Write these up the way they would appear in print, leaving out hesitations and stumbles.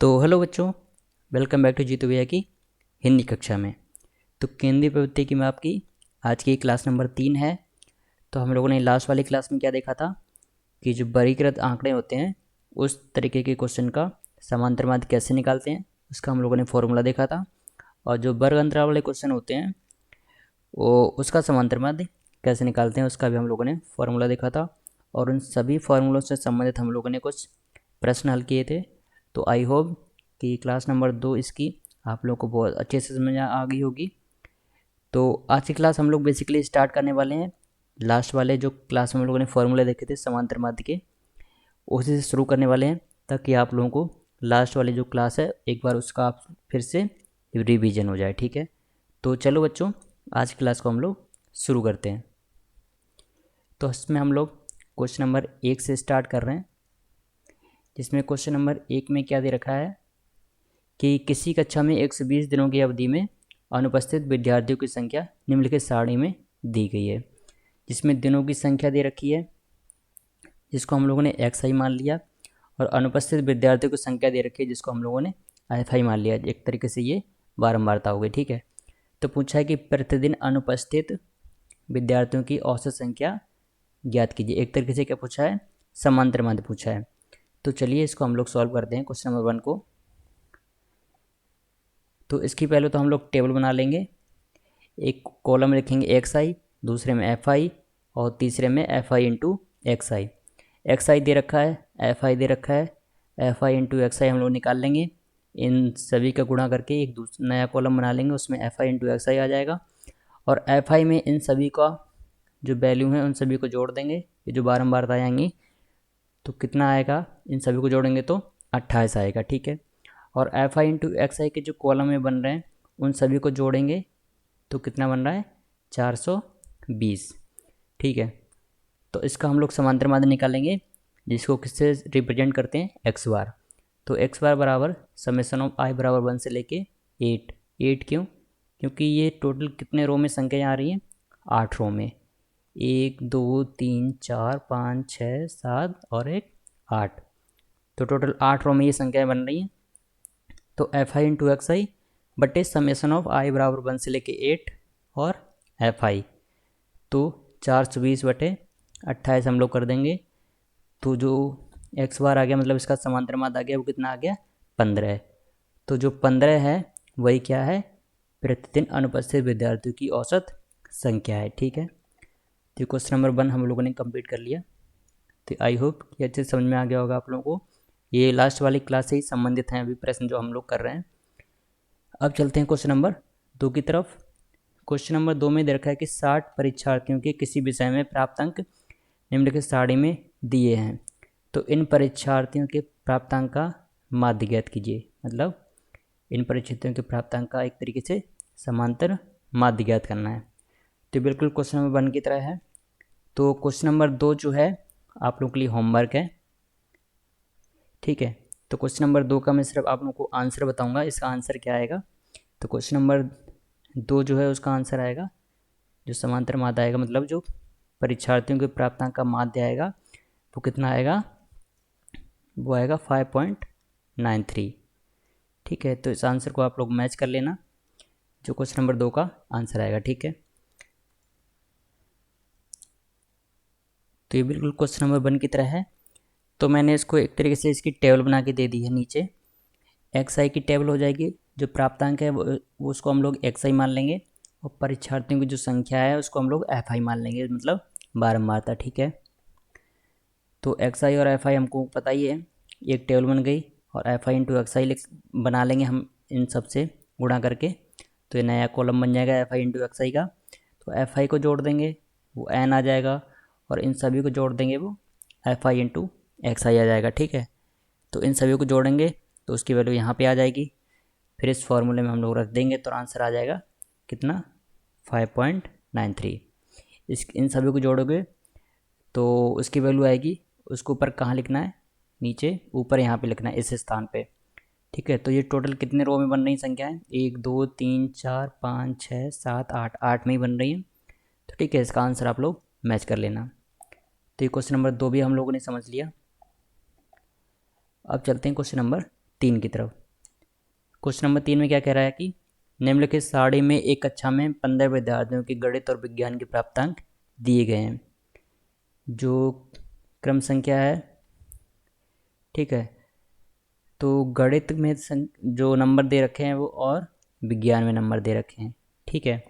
तो हेलो बच्चों, welcome back to Jitu भैया की हिंदी कक्षा में। तो केंद्रीय प्रवृत्ति की में आपकी आज की क्लास नंबर 3 है। तो हम लोगों ने लास्ट वाली क्लास में क्या देखा था कि जो वर्गीकृत आंकड़े होते हैं उस तरीके के क्वेश्चन का समांतर माध्य कैसे निकालते हैं उसका हम लोगों ने फॉर्मूला देखा था। और जो वर्ग अंतराल वाले क्वेश्चन होते हैं वो उसका समांतर माध्य कैसे निकालते हैं उसका भी हम लोगों ने फॉर्मूला देखा था। और उन सभी फार्मूलों से संबंधित हम लोगों ने कुछ प्रश्न हल किए थे। तो आई होप कि क्लास नंबर 2 इसकी आप लोगों को बहुत अच्छे से समझ आ गई होगी। तो आज की क्लास हम लोग बेसिकली स्टार्ट करने वाले हैं लास्ट वाले जो क्लास में हम लोगों ने फॉर्मूले देखे थे समांतर माध्य के, उसी से शुरू करने वाले हैं ताकि आप लोगों को लास्ट वाली जो क्लास है एक बार उसका आप फिर से रिवीजन हो जाए। ठीक है, तो चलो बच्चों आज की क्लास को हम लोग शुरू करते हैं। तो इसमें हम लोग क्वेश्चन नंबर 1 से स्टार्ट कर रहे हैं, जिसमें क्वेश्चन नंबर 1 में क्या दे रखा है कि किसी कक्षा में 120 दिनों की अवधि में अनुपस्थित विद्यार्थियों की संख्या निम्नलिखित सारणी में दी गई है, जिसमें दिनों की संख्या दे रखी है जिसको हम लोगों ने एक्स आई मान लिया, और अनुपस्थित विद्यार्थियों की संख्या दे रखी है जिसको हम लोगों ने एफ आई मान लिया। एक तरीके से ये बारंबारता हो गई। ठीक है, तो पूछा है कि प्रतिदिन अनुपस्थित विद्यार्थियों की औसत संख्या ज्ञात कीजिए। एक तरीके से क्या पूछा है, समांतर माध्य पूछा है। तो चलिए इसको हम लोग सॉल्व करते हैं क्वेश्चन नंबर 1 को। तो इसकी पहले तो हम लोग टेबल बना लेंगे। एक कॉलम लिखेंगे एक्स आई, दूसरे में एफ आई और तीसरे में f i into x i. X i दे रखा है, एफ आई दे रखा है, f i into x i हम लोग निकाल लेंगे। इन सभी का गुणा करके एक नया कॉलम बना लेंगे, उसमें एफ आई इंटू एक्स आई आ जाएगा। और एफ आई में इन सभी का जो वैल्यू है उन सभी को जोड़ देंगे, ये जो बारंबार आएंगी तो कितना आएगा, इन सभी को जोड़ेंगे तो 28 आएगा। ठीक है, और एफ आई इंटू एक्स आई के जो कॉलम में बन रहे हैं उन सभी को जोड़ेंगे तो कितना बन रहा है, 420। ठीक है, तो इसका हम लोग समांतर माध्य निकालेंगे जिसको किससे रिप्रेजेंट करते हैं, एक्स बार। तो एक्स बार बराबर समेसन ऑफ आई बराबर 1 से लेके 8 क्यों, क्योंकि ये टोटल कितने रो में संख्या आ रही हैं, 8 रो में, 1 2 3 4 5 6 7 और एक 8। तो टोटल 8 रो में ये संख्याएं बन रही हैं। तो एफ आई इंटू एक्स आई बटे समेसन ऑफ आई बराबर 1 से लेके 8 और एफ आई, तो 420 बटे 28 हम लोग कर देंगे। तो जो एक्स बार आ गया मतलब इसका समांतर माध्य आ गया, वो कितना आ गया, 15। तो जो 15 है वही क्या है, प्रतिदिन अनुपस्थित विद्यार्थियों की औसत संख्या है। ठीक है, तो क्वेश्चन नंबर 1 हम लोगों ने कंप्लीट कर लिया। तो आई होप ये अच्छे से समझ में आ गया होगा आप लोगों को। ये लास्ट वाली क्लास से ही संबंधित हैं अभी प्रश्न जो हम लोग कर रहे हैं। अब चलते हैं क्वेश्चन नंबर 2 की तरफ। क्वेश्चन नंबर 2 में दे रखा है कि 60 परीक्षार्थियों के किसी विषय में प्राप्त अंक निम्नलिखित सारणी में दिए हैं। तो इन परीक्षार्थियों के प्राप्तांक का माध्य ज्ञात कीजिए। मतलब इन परीक्षार्थियों के प्राप्तांक का एक तरीके से समांतर माध्य ज्ञात करना है। तो बिल्कुल क्वेश्चन नंबर 1 की तरह है। तो क्वेश्चन नंबर 2 जो है आप लोगों के लिए होमवर्क है। ठीक है, तो क्वेश्चन नंबर 2 का मैं सिर्फ आप लोगों को आंसर बताऊंगा, इसका आंसर क्या आएगा। तो क्वेश्चन नंबर 2 जो है उसका आंसर आएगा, जो समांतर माध्य आएगा मतलब जो परीक्षार्थियों के प्राप्तांक का माध्य आएगा वो कितना आएगा, वो आएगा 5.93। ठीक है, तो इस आंसर को आप लोग मैच कर लेना जो क्वेश्चन नंबर 2 का आंसर आएगा। ठीक है, तो ये बिल्कुल क्वेश्चन नंबर 1 की तरह है। तो मैंने इसको एक तरीके से इसकी टेबल बना के दे दी है। नीचे एक्स आई की टेबल हो जाएगी, जो प्राप्तांक है वो उसको हम लोग एक्स आई मान लेंगे, और परीक्षार्थियों की जो संख्या है उसको हम लोग एफ आई मान लेंगे, मतलब बारंबारता। ठीक है, तो एक्स आई और एफ आई हमको पता ही है, एक टेबल बन गई, और एफ आई इंटू एक्स आई बना लेंगे हम इन सब से गुणा करके, तो ये नया कॉलम बन जाएगा एफ आई इंटू एक्स आई का। तो एफ आई को जोड़ देंगे वो एन आ जाएगा, और इन सभी को जोड़ देंगे वो एफ आई इंटू एक्स आई आ जाएगा। ठीक है, तो इन सभी को जोड़ेंगे तो उसकी वैल्यू यहाँ पे आ जाएगी, फिर इस फॉर्मूले में हम लोग रख देंगे तो आंसर आ जाएगा कितना, 5.93। इस इन सभी को जोड़ोगे तो उसकी वैल्यू आएगी, उसको ऊपर कहाँ लिखना है, नीचे ऊपर यहाँ पे लिखना है इस स्थान पे। ठीक है, तो ये टोटल कितने रो में बन रही संख्याएं, 1 2 3 4 5 6 7 8, 8 में ही बन रही हैं। तो ठीक है, इसका आंसर आप लोग मैच कर लेना। तो ये क्वेश्चन नंबर 2 भी हम लोगों ने समझ लिया। अब चलते हैं क्वेश्चन नंबर 3 की तरफ। क्वेश्चन नंबर 3 में क्या कह रहा है कि निम्नलिखित सारणी में एक कक्षा में 15 विद्यार्थियों के गणित और विज्ञान के प्राप्तांक दिए गए हैं। जो क्रम संख्या है, ठीक है, तो गणित में जो नंबर दे रखे हैं वो और विज्ञान में नंबर दे रखे हैं, ठीक है।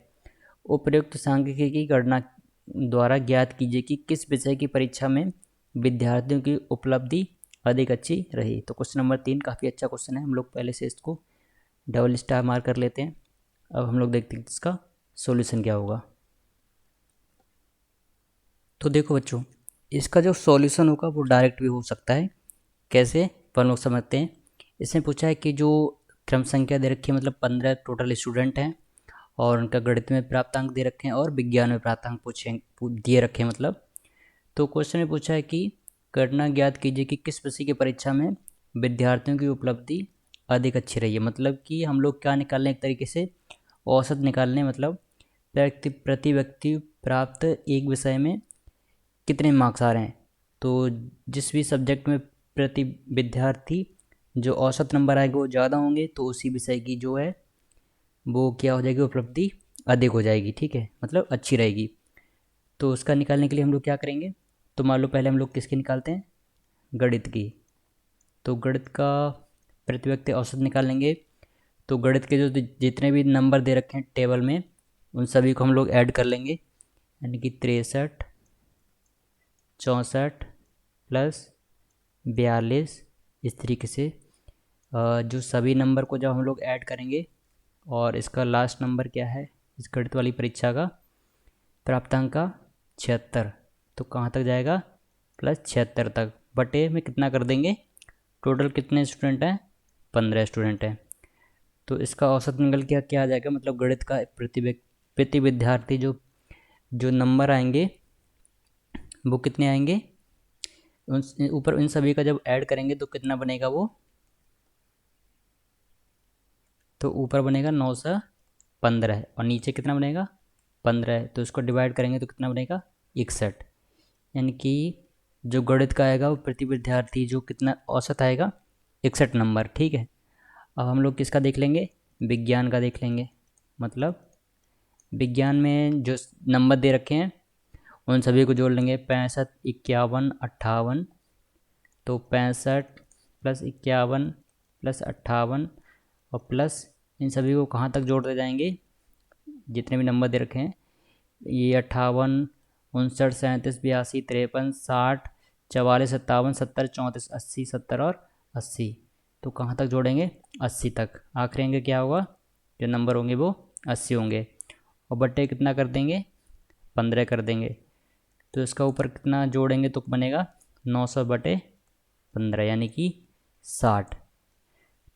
उपर्युक्त सांख्यिकी की गणना द्वारा ज्ञात कीजिए कि किस विषय की परीक्षा में विद्यार्थियों की उपलब्धि अधिक अच्छी रही। तो क्वेश्चन नंबर 3 काफ़ी अच्छा क्वेश्चन है, हम लोग पहले से इसको डबल स्टार मार्क कर लेते हैं। अब हम लोग देखते हैं इसका सॉल्यूशन क्या होगा। तो देखो बच्चों, इसका जो सॉल्यूशन होगा वो डायरेक्ट भी हो सकता है। कैसे, अपन लोग समझते हैं। इसमें पूछा है कि जो क्रम संख्या दे रखी है, मतलब 15 टोटल स्टूडेंट हैं और उनका गणित में प्राप्तांक दे रखे हैं और विज्ञान में प्राप्तांक दिए रखे हैं मतलब। तो क्वेश्चन में पूछा है कि गणना ज्ञात कीजिए कि किस विषय की परीक्षा में विद्यार्थियों की उपलब्धि अधिक अच्छी रही है। मतलब कि हम लोग क्या निकालने, एक तरीके से औसत निकालने, मतलब प्रति व्यक्ति प्राप्त एक विषय में कितने मार्क्स आ रहे हैं। तो जिस भी सब्जेक्ट में प्रति विद्यार्थी जो औसत नंबर आएगा वो ज़्यादा होंगे, तो उसी विषय की जो है वो क्या हो जाएगी, उपलब्धि अधिक हो जाएगी, ठीक है, मतलब अच्छी रहेगी। तो उसका निकालने के लिए हम लोग क्या करेंगे, तो मान लो पहले हम लोग किसकी निकालते हैं, गणित की। तो गणित का प्रति व्यक्ति औसत निकालेंगे। तो गणित के जो जितने भी नंबर दे रखे हैं टेबल में, उन सभी को हम लोग ऐड कर लेंगे, यानी कि 63, 64 प्लस 42। इस तरीके से जो सभी नंबर को जब हम लोग ऐड करेंगे और इसका लास्ट नंबर क्या है इस गणित वाली परीक्षा का, प्राप्तांक का 76, तो कहाँ तक जाएगा, प्लस 76 तक, बटे में कितना कर देंगे, टोटल कितने स्टूडेंट हैं, 15 स्टूडेंट हैं। तो इसका औसत निकल के क्या आ जाएगा, मतलब गणित का प्रति विद्यार्थी जो जो नंबर आएंगे वो कितने आएंगे, उन ऊपर इन सभी का जब ऐड करेंगे तो कितना बनेगा वो, तो ऊपर बनेगा 915 और नीचे कितना बनेगा 15, तो इसको डिवाइड करेंगे तो कितना बनेगा 61। यानी कि जो गणित का आएगा वो प्रति विद्यार्थी जो कितना औसत आएगा 61 नंबर, ठीक है। अब हम लोग किसका देख लेंगे, विज्ञान का देख लेंगे। मतलब विज्ञान में जो नंबर दे रखे हैं उन सभी को जोड़ लेंगे, 65, 51, 58। तो 65 प्लस 51 प्लस 58 और प्लस इन सभी को कहाँ तक जोड़ते जाएंगे, जितने भी नंबर दे रखे हैं, ये 58, 59, 37, 82, 53, 60, 44, 57, 70, 34, 80, 70 और 80। तो कहाँ तक जोड़ेंगे, 80 तक। आखिरी अंक क्या होगा, जो नंबर होंगे वो 80 होंगे और बट्टे कितना कर देंगे, 15 कर देंगे। तो इसका ऊपर कितना जोड़ेंगे तो बनेगा 900/15 यानी कि 60।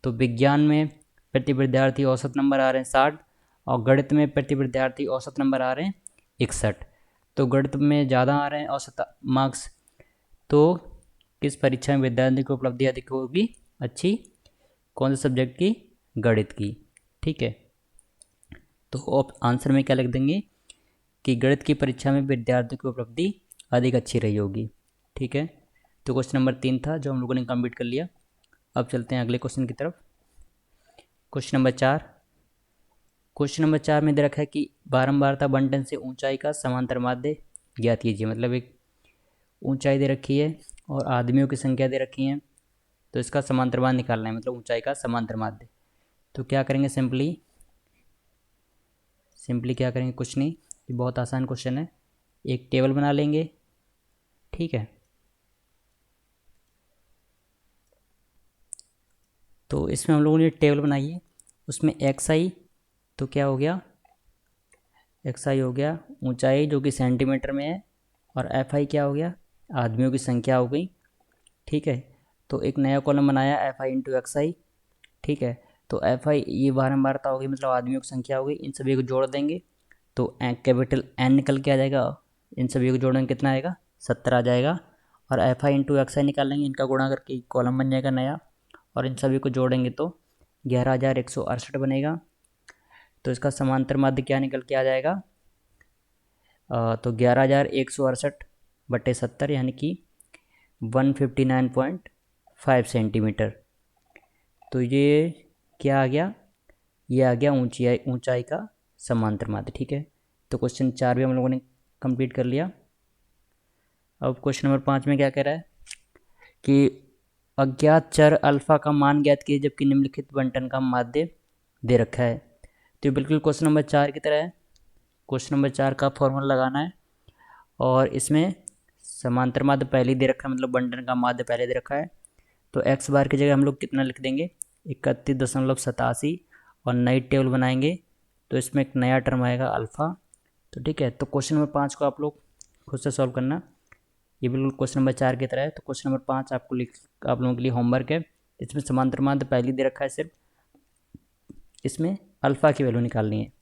तो विज्ञान में प्रति विद्यार्थी औसत नंबर आ रहे हैं 60 और गणित में प्रति विद्यार्थी औसत नंबर आ रहे हैं 61। तो गणित में ज़्यादा आ रहे हैं औसत मार्क्स, तो किस परीक्षा में विद्यार्थी की उपलब्धि अधिक होगी, अच्छी, कौन से सब्जेक्ट की, गणित की, ठीक है। तो आंसर में क्या लिख देंगे कि गणित की परीक्षा में विद्यार्थियों की उपलब्धि अधिक अच्छी रही होगी, ठीक है। तो क्वेश्चन नंबर 3 था जो हम लोगों ने कंप्लीट कर लिया। अब चलते हैं अगले क्वेश्चन की तरफ। Question number 4। क्वेश्चन नंबर 4 में दे रखा है कि बारंबारता बंटन से ऊंचाई का समांतर माध्य ज्ञात कीजिए। मतलब एक ऊंचाई दे रखी है और आदमियों की संख्या दे रखी है, तो इसका समांतर माध्य निकालना है, मतलब ऊंचाई का समांतर माध्य। तो क्या करेंगे, सिंपली क्या करेंगे, कुछ नहीं, ये बहुत आसान क्वेश्चन है। एक टेबल बना लेंगे, ठीक है। तो इसमें हम लोगों ने टेबल बनाई है, उसमें एक्स आई, तो क्या हो गया, एक्स आई हो गया ऊंचाई जो कि सेंटीमीटर में है, और एफ आई क्या हो गया, आदमियों की संख्या हो गई, ठीक है। तो एक नया कॉलम बनाया एफ आई इंटू एक्स आई, ठीक है। तो एफ आई ये बारंबारता होगी, मतलब आदमियों की संख्या होगी, इन सभी को जोड़ देंगे तो कैपिटल एन निकल के आ जाएगा, इन सभी को जोड़ेंगे कितना आएगा, 70 आ जाएगा। और एफ आई इंटू एक्स आई निकाल लेंगे, इनका गुणा करके कॉलम बन जाएगा नया, और इन सभी को जोड़ेंगे तो 11,168 बनेगा। तो इसका समांतर माध्य क्या निकल के आ जाएगा, तो 11,168/70 यानी कि 159.5 सेंटीमीटर, तो ये क्या आ गया, ये आ गया ऊंचाई का समांतर माध्य। ठीक है, तो क्वेश्चन 4 भी हम लोगों ने कंप्लीट कर लिया। अब क्वेश्चन नंबर 5 में क्या कह रहा है कि अज्ञात चर अल्फा का मान ज्ञात कीजिए जबकि निम्नलिखित बंटन का माध्य दे रखा है। तो बिल्कुल क्वेश्चन नंबर 4 की तरह है। क्वेश्चन नंबर 4 का फॉर्मूला लगाना है और इसमें समांतर माध्य पहले दे रखा है, मतलब बंटन का माध्य पहले दे रखा है। तो एक्स बार की जगह हम लोग कितना लिख देंगे, 31.87 और नई टेबल बनाएंगे तो इसमें एक नया टर्म आएगा अल्फ़ा। तो ठीक है, तो क्वेश्चन नंबर 5 को आप लोग खुद से सॉल्व करना। ये बिल्कुल क्वेश्चन नंबर 4 की तरह है। तो क्वेश्चन नंबर 5 आप लोगों के लिए होमवर्क है। इसमें समांतर माध्य पहले दे रखा है, सिर्फ इसमें अल्फ़ा की वैल्यू निकालनी है।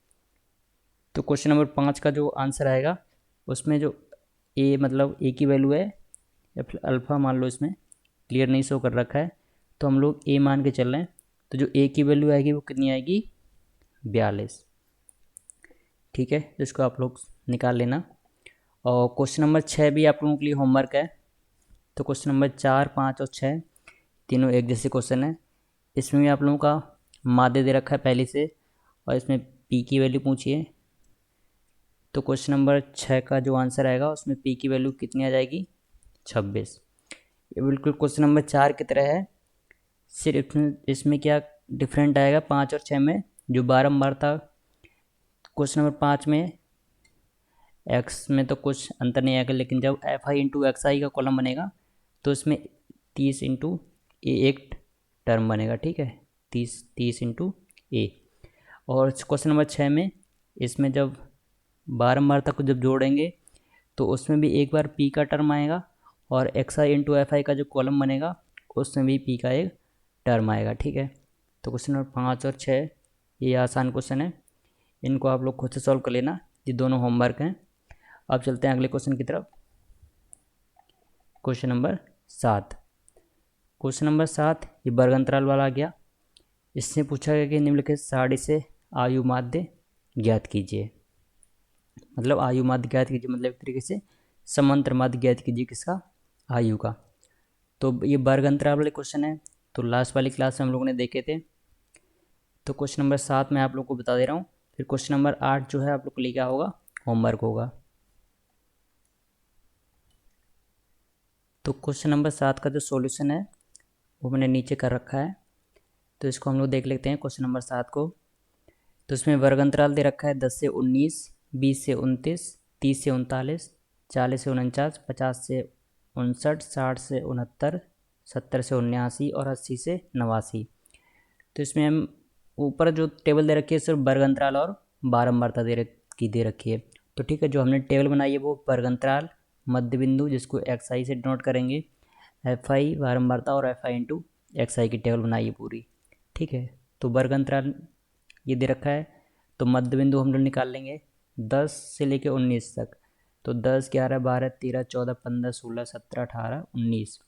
तो क्वेश्चन नंबर 5 का जो आंसर आएगा उसमें जो ए मतलब ए की वैल्यू है या फिर अल्फ़ा मान लो, इसमें क्लियर नहीं शो कर रखा है तो हम लोग ए मान के चल रहे हैं। तो जो ए की वैल्यू आएगी वो कितनी आएगी, 42। ठीक है, जिसको आप लोग निकाल लेना। और क्वेश्चन नंबर 6 भी आप लोगों के लिए होमवर्क है। तो क्वेश्चन नंबर 4, 5 और 6 तीनों एक जैसे क्वेश्चन है। इसमें भी आप लोगों का माध्य दे रखा है पहले से और इसमें पी की वैल्यू पूछिए। तो क्वेश्चन नंबर 6 का जो आंसर आएगा उसमें पी की वैल्यू कितनी आ जाएगी, 26। ये बिल्कुल क्वेश्चन नंबर 4 की तरह है, सिर्फ इसमें क्या डिफरेंट आएगा 5 और 6 में, जो बारंबार था क्वेश्चन नंबर 5 में एक्स में तो कुछ अंतर नहीं आएगा, लेकिन जब एफ आई इंटू एक्स आई का कॉलम बनेगा तो इसमें 30 इंटू ए एक टर्म बनेगा। ठीक है, 30 इंटू ए। और क्वेश्चन नंबर 6 में इसमें जब बारंबार तक जब जोड़ेंगे तो उसमें भी एक बार पी का टर्म आएगा और x I into F I का जो कॉलम बनेगा उसमें भी पी का एक टर्म आएगा। ठीक है, तो क्वेश्चन नंबर 5 और 6 ये आसान क्वेश्चन है, इनको आप लोग खुद से सॉल्व कर लेना, ये दोनों होमवर्क हैं। अब चलते हैं अगले क्वेश्चन की तरफ। Question number 7। क्वेश्चन नंबर 7 ये वर्ग अंतराल वाला आ गया। इससे पूछा गया कि निम्नलिखित सारणी से आयु माध्य ज्ञात कीजिए। मतलब आयु माध्य ज्ञात कीजिए मतलब एक तरीके से समांतर माध्य ज्ञात कीजिए किसका, आयु का। तो ये वर्ग अंतराल वाले क्वेश्चन है, तो लास्ट वाली क्लास में हम लोगों ने देखे थे। तो क्वेश्चन नंबर 7 मैं आप लोग को बता दे रहा हूँ। फिर क्वेश्चन नंबर 8 जो है आप लोग के लिए क्या होगा, होमवर्क होगा। तो क्वेश्चन नंबर 7 का जो सॉल्यूशन है वो मैंने नीचे कर रखा है, तो इसको हम लोग देख लेते हैं क्वेश्चन नंबर 7 को। तो इसमें वर्ग अंतराल दे रखा है 10 से 19, 20 से 29, 30 से 39, 40 से 49, 50 से 59, 60 से 69, 70 से 79 और 80 से 89। तो इसमें हम ऊपर जो टेबल दे रखी है सिर्फ वर्ग अंतराल और बारंबारता दे रखी है। तो ठीक है, जो हमने टेबल बनाई है वो वर्ग अंतराल, मध्य बिंदु जिसको एक्स आई से डिनोट करेंगे, एफ आई बारंबारता और एफ आई इंटू एक्स आई की टेबल बनाई है पूरी। ठीक है, तो वर्ग अंतराल ये दे रखा है, तो मध्य बिंदु हम लोग निकाल लेंगे 10 से लेकर 19 तक। तो 10, 11, 12, 13, 14, 15, 16, 17, 18, 19।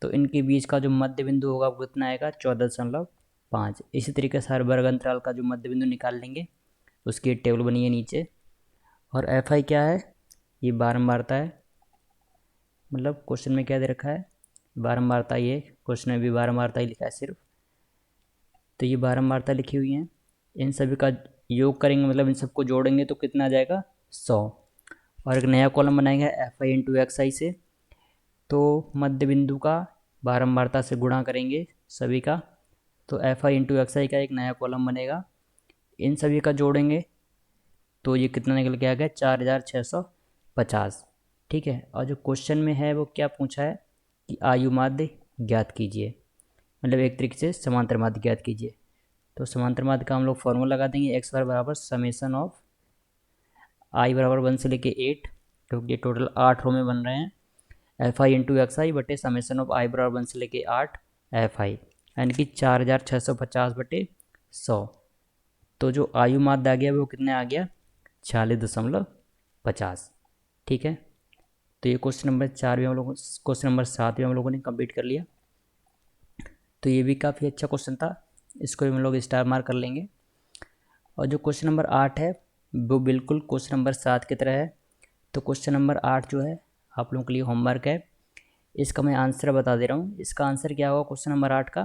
तो इनके बीच का जो मध्य बिंदु होगा वो कितना आएगा, 14.5। इसी तरीके से हर वर्ग अंतराल का जो मध्य बिंदु निकाल लेंगे, उसकी टेबल बनी है नीचे। और एफ आई क्या है, ये बारंबारता है, मतलब क्वेश्चन में क्या दे रखा है, बारंबारता। ये क्वेश्चन में भी बारंबारता ही लिखा है सिर्फ, तो ये बारंबारता लिखी हुई है। इन सभी का योग करेंगे, मतलब इन सबको जोड़ेंगे तो कितना आ जाएगा, 100। और एक नया कॉलम बनाएंगे एफ आई इंटू एक्स आई से, तो मध्य बिंदु का बारंबारता से गुणा करेंगे सभी का, तो एफ आई इंटू एक्स आई का एक नया कॉलम बनेगा। इन सभी का जोड़ेंगे तो ये कितना निकल के आ गया, 4650। ठीक है, और जो क्वेश्चन में है वो क्या पूछा है कि आयु माध्य ज्ञात कीजिए, मतलब एक तरीके से समांतर माध्य ज्ञात कीजिए। तो समांतर माध्य का हम लोग फॉर्मूला लगा देंगे, एक्स बार बराबर समेसन ऑफ आई बराबर 1 से लेके 8, क्योंकि टोटल 8 रो में बन रहे हैं, एफ आई इंटू एक्स आई बटे समेसन ऑफ आई बराबर 1 से लेके 8 एफ आई, यानी कि 4650 बटे 100। तो जो आयु माध्य आ गया वो कितने आ गया, 46.50। ठीक है, तो ये क्वेश्चन नंबर 4 भी हम लोगों, क्वेश्चन नंबर 7 भी हम लोगों ने कंप्लीट कर लिया। तो ये भी काफ़ी अच्छा क्वेश्चन था, इसको भी हम लोग स्टार मार्क कर लेंगे। और जो क्वेश्चन नंबर 8 है वो बिल्कुल क्वेश्चन नंबर 7 की तरह है। तो क्वेश्चन नंबर 8 जो है आप लोगों के लिए होमवर्क है, इसका मैं आंसर बता दे रहा हूँ। इसका आंसर क्या होगा क्वेश्चन नंबर 8 का,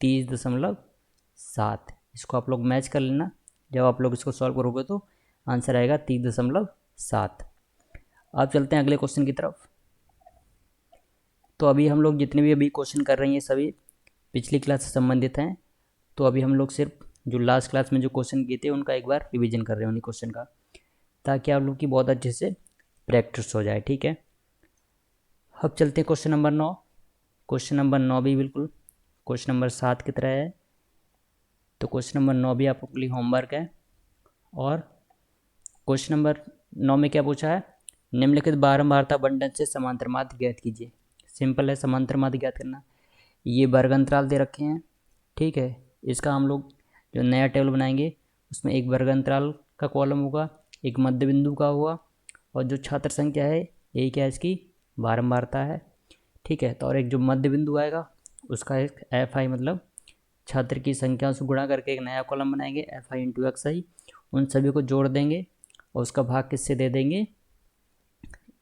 30.7। इसको आप लोग मैच कर लेना, जब आप लोग इसको सॉल्व करोगे तो आंसर आएगा 30.7। अब चलते हैं अगले क्वेश्चन की तरफ। तो अभी हम लोग जितने भी अभी क्वेश्चन कर रहे हैं सभी पिछली क्लास से संबंधित हैं। तो अभी हम लोग सिर्फ जो लास्ट क्लास में जो क्वेश्चन किए थे उनका एक बार रिवीजन कर रहे हैं उन्हीं क्वेश्चन का, ताकि आप लोग की बहुत अच्छे से प्रैक्टिस हो जाए। ठीक है, अब चलते हैं क्वेश्चन नंबर 9। क्वेश्चन नंबर 9 भी बिल्कुल क्वेश्चन नंबर 7 की तरह है। तो क्वेश्चन नंबर 9 भी आप लोग के लिए होमवर्क है। और क्वेश्चन नंबर 9 में क्या पूछा है, निम्नलिखित बारंबारता बंटन से समांतर माध्य ज्ञात कीजिए। सिंपल है समांतर माध्य ज्ञात करना। ये वर्ग अंतराल दे रखे हैं। ठीक है, इसका हम लोग जो नया टेबल बनाएंगे उसमें एक वर्ग अंतराल का कॉलम होगा, एक मध्य बिंदु का होगा, और जो छात्र संख्या है यही क्या है, इसकी बारंबारता है। ठीक है, तो और एक जो मध्य बिंदु आएगा उसका एक एफ आई, मतलब छात्र की संख्या से गुणा करके एक नया कॉलम बनाएंगे एफ आई इंटू एक्स आई। उन सभी को जोड़ देंगे और उसका भाग किससे दे देंगे,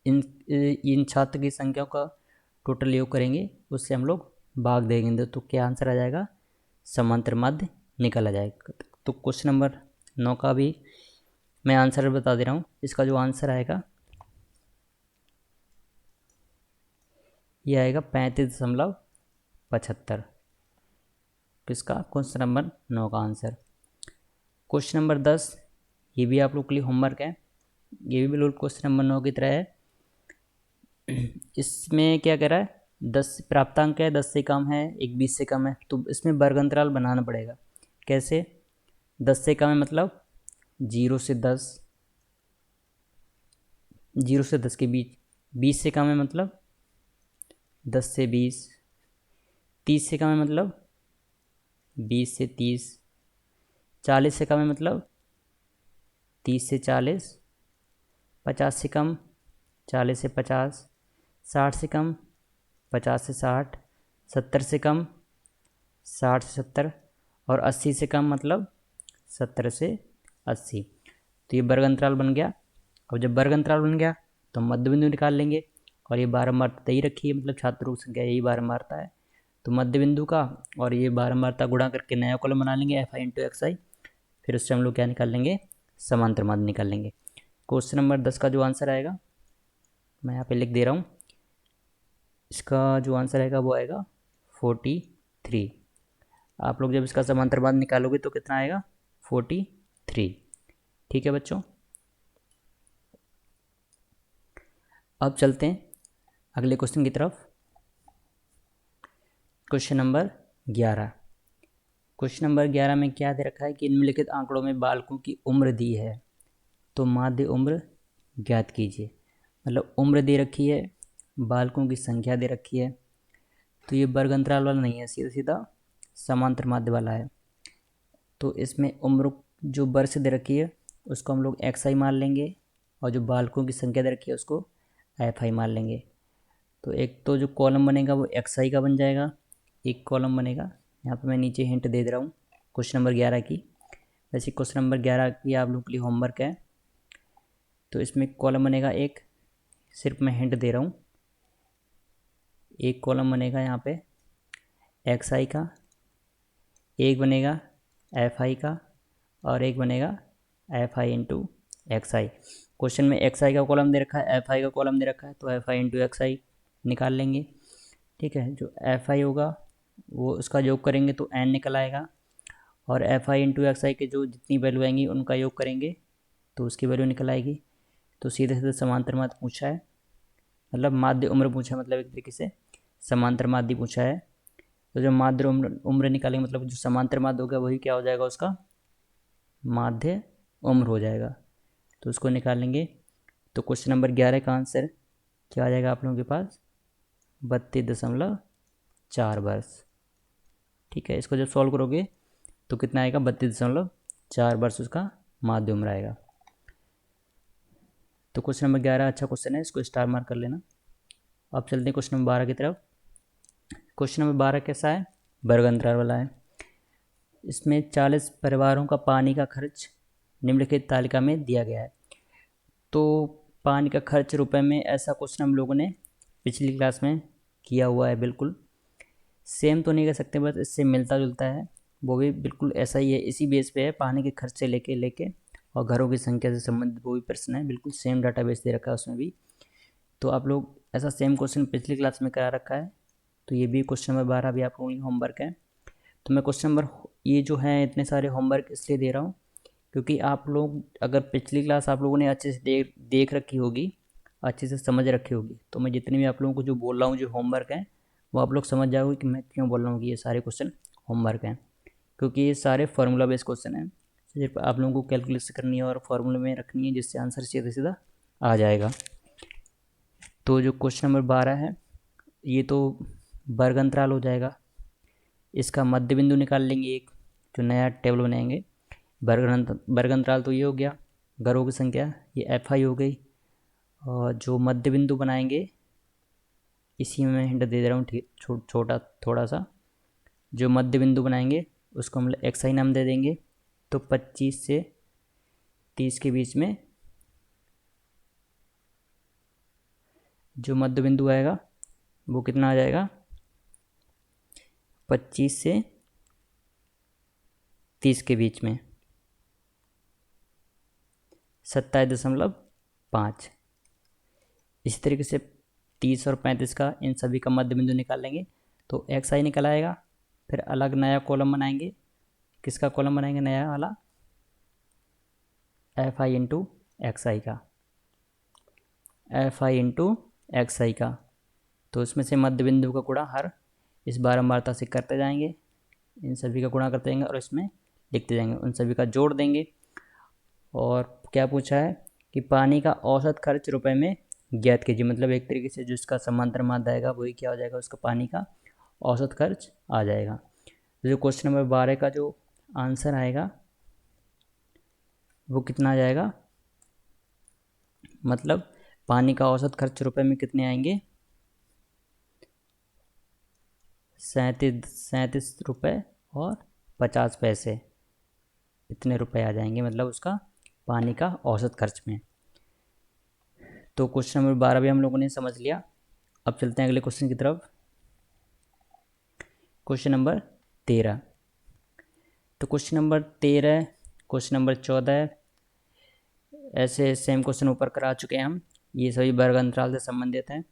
इन छात्र की संख्या का टोटल योग करेंगे, उससे हम लोग भाग देंगे। तो क्या आंसर आ जाएगा, समांतर माध्य निकल आ जाएगा। तो क्वेश्चन नंबर 9 का भी मैं आंसर बता दे रहा हूँ। इसका जो आंसर आएगा ये आएगा 35.75। किसका, क्वेश्चन नंबर 9 का आंसर। क्वेश्चन नंबर 10, ये भी आप लोग के लिए होमवर्क है। ये भी बिल्कुल क्वेश्चन नंबर 9 की तरह है। इसमें क्या कह रहा है, 10 प्राप्तांक है, 10 से कम है, एक 20 से कम है। तो इसमें वर्ग अंतराल बनाना पड़ेगा। कैसे, 10 से कम है मतलब 0 से 10, 0 से 10 के बीच। 20 से कम है मतलब 10 से 20। 30 से कम है मतलब 20 से 30। 40 से कम है मतलब 30 से 40। 50 से कम 40 से 50। 60 से कम 50 से 60। 70 से कम 60 से 70। और 80 से कम मतलब 70 से 80। तो ये वर्ग अंतराल बन गया। अब जब वर्ग अंतराल बन गया तो मध्य बिंदु निकाल लेंगे। और ये बारंबारता ही रखी है, मतलब छात्रों की संख्या यही बारंबारता है। तो मध्य बिंदु का और ये बारंबारता गुणा करके नया कॉलम बना लेंगे एफ आई इंटू एक्स आई। फिर उससे हम लोग क्या निकाल लेंगे, समांतर माध्य निकाल लेंगे। क्वेश्चन नंबर 10 का जो आंसर आएगा मैं यहाँ पे लिख दे रहा हूँ। इसका जो आंसर आएगा वो आएगा 43। आप लोग जब इसका समांतर माध्य निकालोगे तो कितना आएगा, 43। ठीक है बच्चों, अब चलते हैं अगले क्वेश्चन की तरफ। Question number 11। क्वेश्चन नंबर 11 में क्या दे रखा है कि निम्नलिखित आंकड़ों में बालकों की उम्र दी है, तो माध्य उम्र ज्ञात कीजिए। मतलब उम्र दे रखी है, बालकों की संख्या दे रखी है। तो ये वर्ग अंतराल वाला नहीं है, सीधा सीधा समांतर माध्य वाला है। तो इसमें उम्र जो वर्ष दे रखी है उसको हम लोग एक्स आई मान लेंगे, और जो बालकों की संख्या दे रखी है उसको एफ आई मान लेंगे। तो एक तो जो कॉलम बनेगा वो एक्स आई का बन जाएगा, एक कॉलम बनेगा, यहाँ पे मैं नीचे हिंट दे रहा हूँ क्वेश्चन नंबर 11 की। वैसे क्वेश्चन नंबर 11 की आप लोग के लिए होमवर्क है। तो इसमें कॉलम बनेगा एक, सिर्फ मैं हिंट दे रहा हूँ, एक कॉलम बनेगा यहाँ पे एक्स आई का, एक बनेगा एफ आई का, और एक बनेगा F i into x I. Question में एक्स आई का कॉलम दे रखा है, एफ आई का कॉलम दे रखा है, तो एफ आई इंटू एक्स आई निकाल लेंगे। ठीक है, जो एफ आई होगा वो उसका योग करेंगे तो एन निकल आएगा, और एफ आई इंटू एक्स आई के जो जितनी वैल्यू आएंगी उनका योग करेंगे तो उसकी वैल्यू निकल आएगी। तो सीधे सीधे समांतर माध्य पूछा है, मतलब माध्य उम्र पूछा है, मतलब एक तरीके से समांतर माध्य पूछा है। तो जो माध्य उम्र निकालेंगे, मतलब जो समांतर माध्य होगा वही क्या हो जाएगा, उसका माध्य उम्र हो जाएगा। तो उसको निकालेंगे। तो क्वेश्चन नंबर 11 का आंसर क्या आ जाएगा आप लोगों के पास, 32.4 वर्ष। ठीक है, इसको जब सॉल्व करोगे तो कितना आएगा, 32.4 वर्ष उसका माध्य उम्र आएगा। तो क्वेश्चन नंबर 11 अच्छा क्वेश्चन है, इसको स्टार मार्क कर लेना। अब चलते हैं क्वेश्चन नंबर 12 की तरफ। क्वेश्चन नंबर 12 कैसा है, वर्ग अंतराल वाला है। इसमें 40 परिवारों का पानी का खर्च निम्नलिखित तालिका में दिया गया है। तो पानी का खर्च रुपए में, ऐसा क्वेश्चन हम लोगों ने पिछली क्लास में किया हुआ है बिल्कुल। सेम तो नहीं कह सकते, बस इससे मिलता जुलता है। वो भी बिल्कुल ऐसा ही है, इसी बेस पे है, पानी के खर्च से लेके और घरों की संख्या से संबंधित वो भी प्रश्न है, बिल्कुल सेम डाटाबेस दे रखा है उसमें भी। तो आप लोग ऐसा सेम क्वेश्चन पिछली क्लास में करा रखा है, तो ये भी क्वेश्चन नंबर 12 भी आप लोगों के होमवर्क है। तो मैं क्वेश्चन नंबर ये जो है इतने सारे होमवर्क इसलिए दे रहा हूँ क्योंकि आप लोग अगर पिछली क्लास आप लोगों ने अच्छे से देख रखी होगी, अच्छे से समझ रखी होगी, तो मैं जितने भी आप लोगों को जो बोल रहा हूँ जो होमवर्क है वो आप लोग समझ जाओगे कि मैं क्यों बोल रहा हूँ कि ये सारे क्वेश्चन होमवर्क हैं। क्योंकि ये सारे फार्मूला बेस्ड क्वेश्चन हैं, सिर्फ आप लोगों को कैलकुलेशन करनी है और फार्मूले में रखनी है, जिससे आंसर सीधा सीधा आ जाएगा। तो जो क्वेश्चन नंबर 12 है ये तो वर्ग अंतराल हो जाएगा, इसका मध्य बिंदु निकाल लेंगे, एक जो नया टेबल बनाएंगे। वर्ग अंतराल तो ये हो गया, घरों की संख्या ये एफ आई हो गई, और जो मध्य बिंदु बनाएंगे इसी में मैं हिंट दे रहा हूँ, ठीक छोटा थोड़ा सा, जो मध्य बिंदु बनाएंगे उसको हम एक्स आई नाम दे देंगे। तो 25 से 30 के बीच में जो मध्य बिंदु आएगा वो कितना आ जाएगा, 25 से 30 के बीच में 27.5। इसी तरीके से 30 और 35 का इन सभी का मध्य बिंदु निकाल लेंगे तो एक्स आई निकल आएगा। फिर अलग नया कॉलम बनाएंगे, किसका कॉलम बनाएंगे नया वाला, एफ आई इंटू एक्स आई का, एफ आई इंटू एक्स आई का। तो इसमें से मध्य बिंदु का गुणा हर इस बारंबारता से करते जाएंगे, इन सभी का गुणा करते जाएंगे और इसमें लिखते जाएंगे, उन सभी का जोड़ देंगे। और क्या पूछा है कि पानी का औसत खर्च रुपए में ज्ञात कीजिए, मतलब एक तरीके से जो इसका समांतर माध्य आएगा वही क्या हो जाएगा, उसका पानी का औसत खर्च आ जाएगा। तो जो क्वेश्चन नंबर 12 का जो आंसर आएगा वो कितना आ जाएगा, मतलब पानी का औसत खर्च रुपए में कितने आएंगे, 37 रुपये और 50 पैसे, इतने रुपए आ जाएंगे मतलब उसका पानी का औसत खर्च में। तो क्वेश्चन नंबर 12 भी हम लोगों ने समझ लिया। अब चलते हैं अगले क्वेश्चन की तरफ, क्वेश्चन नंबर 13। तो क्वेश्चन नंबर 13, क्वेश्चन नंबर 14 ऐसे सेम क्वेश्चन ऊपर करा चुके हैं हम, ये सभी वर्ग अंतराल से संबंधित हैं।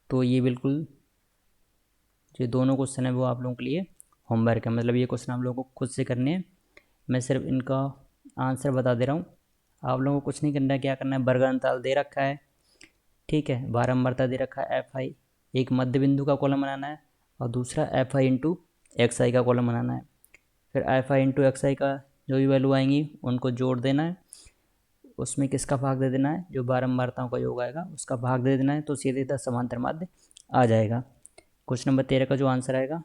तो ये बिल्कुल जो दोनों क्वेश्चन है वो आप लोगों के लिए होमवर्क है, मतलब ये क्वेश्चन आप लोगों को खुद से करने हैं, मैं सिर्फ इनका आंसर बता दे रहा हूँ। आप लोगों को कुछ नहीं करना है, क्या करना है, वर्ग अंतराल दे रखा है, ठीक है, बारंबारता दे रखा है एफ आई, एक मध्य बिंदु का कॉलम बनाना है और दूसरा एफ आई इंटू एक्स आई का कॉलम बनाना है। फिर एफ आई इंटू एक्स आई का जो भी वैल्यू आएंगी उनको जोड़ देना है, उसमें किसका भाग दे देना है, जो बारंबारताओं का योग आएगा उसका भाग दे देना है, तो सीधे सीधा समांतर माध्य आ जाएगा। क्वेश्चन नंबर 13 का जो आंसर आएगा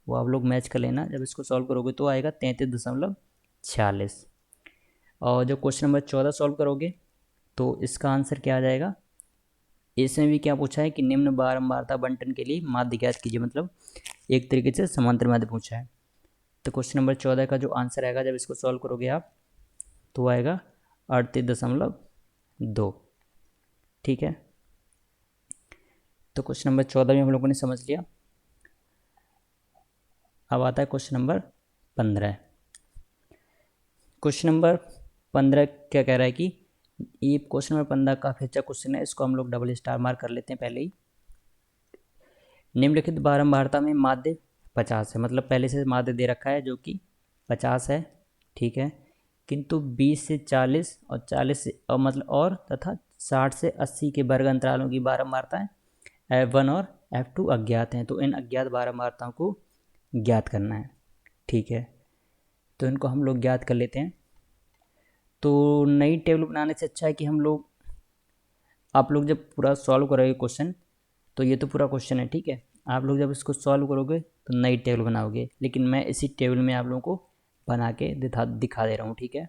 वो आप लोग मैच कर लेना, जब इसको सॉल्व करोगे तो आएगा 33.46। और जो क्वेश्चन नंबर 14 सॉल्व करोगे तो इसका आंसर क्या आ जाएगा, इसमें भी क्या पूछा है कि निम्न बारंबारता बंटन के लिए माध्य ज्ञात कीजिए, मतलब एक तरीके से समांतर माध्य पूछा है। तो क्वेश्चन नंबर 14 का जो आंसर आएगा जब इसको सॉल्व करोगे आप तो आएगा 38.2, ठीक है। तो क्वेश्चन नंबर 14 में हम लोगों ने समझ लिया। अब आता है क्वेश्चन नंबर 15। क्वेश्चन नंबर 15 क्या कह रहा है कि ये क्वेश्चन नंबर 15 काफ़ी अच्छा क्वेश्चन है, इसको हम लोग डबल स्टार मार्क कर लेते हैं पहले ही। निम्नलिखित बारंबारता में माध्य 50 है, मतलब पहले से माध्य दे रखा है जो कि 50 है, ठीक है, किंतु 20 से 40 और 40 से और मतलब और तथा 60 से 80 के वर्ग अंतरालों की बारंबारताएं F1 और F2 अज्ञात हैं, तो इन अज्ञात बारंबारताओं को ज्ञात करना है, ठीक है। तो इनको हम लोग ज्ञात कर लेते हैं। तो नई टेबल बनाने से अच्छा है कि हम लोग, आप लोग जब पूरा सॉल्व करोगे क्वेश्चन, तो ये तो पूरा क्वेश्चन है, ठीक है, आप लोग जब इसको सॉल्व करोगे तो नई टेबल बनाओगे, लेकिन मैं इसी टेबल में आप लोगों को बना के दिखा दे रहा हूँ, ठीक है।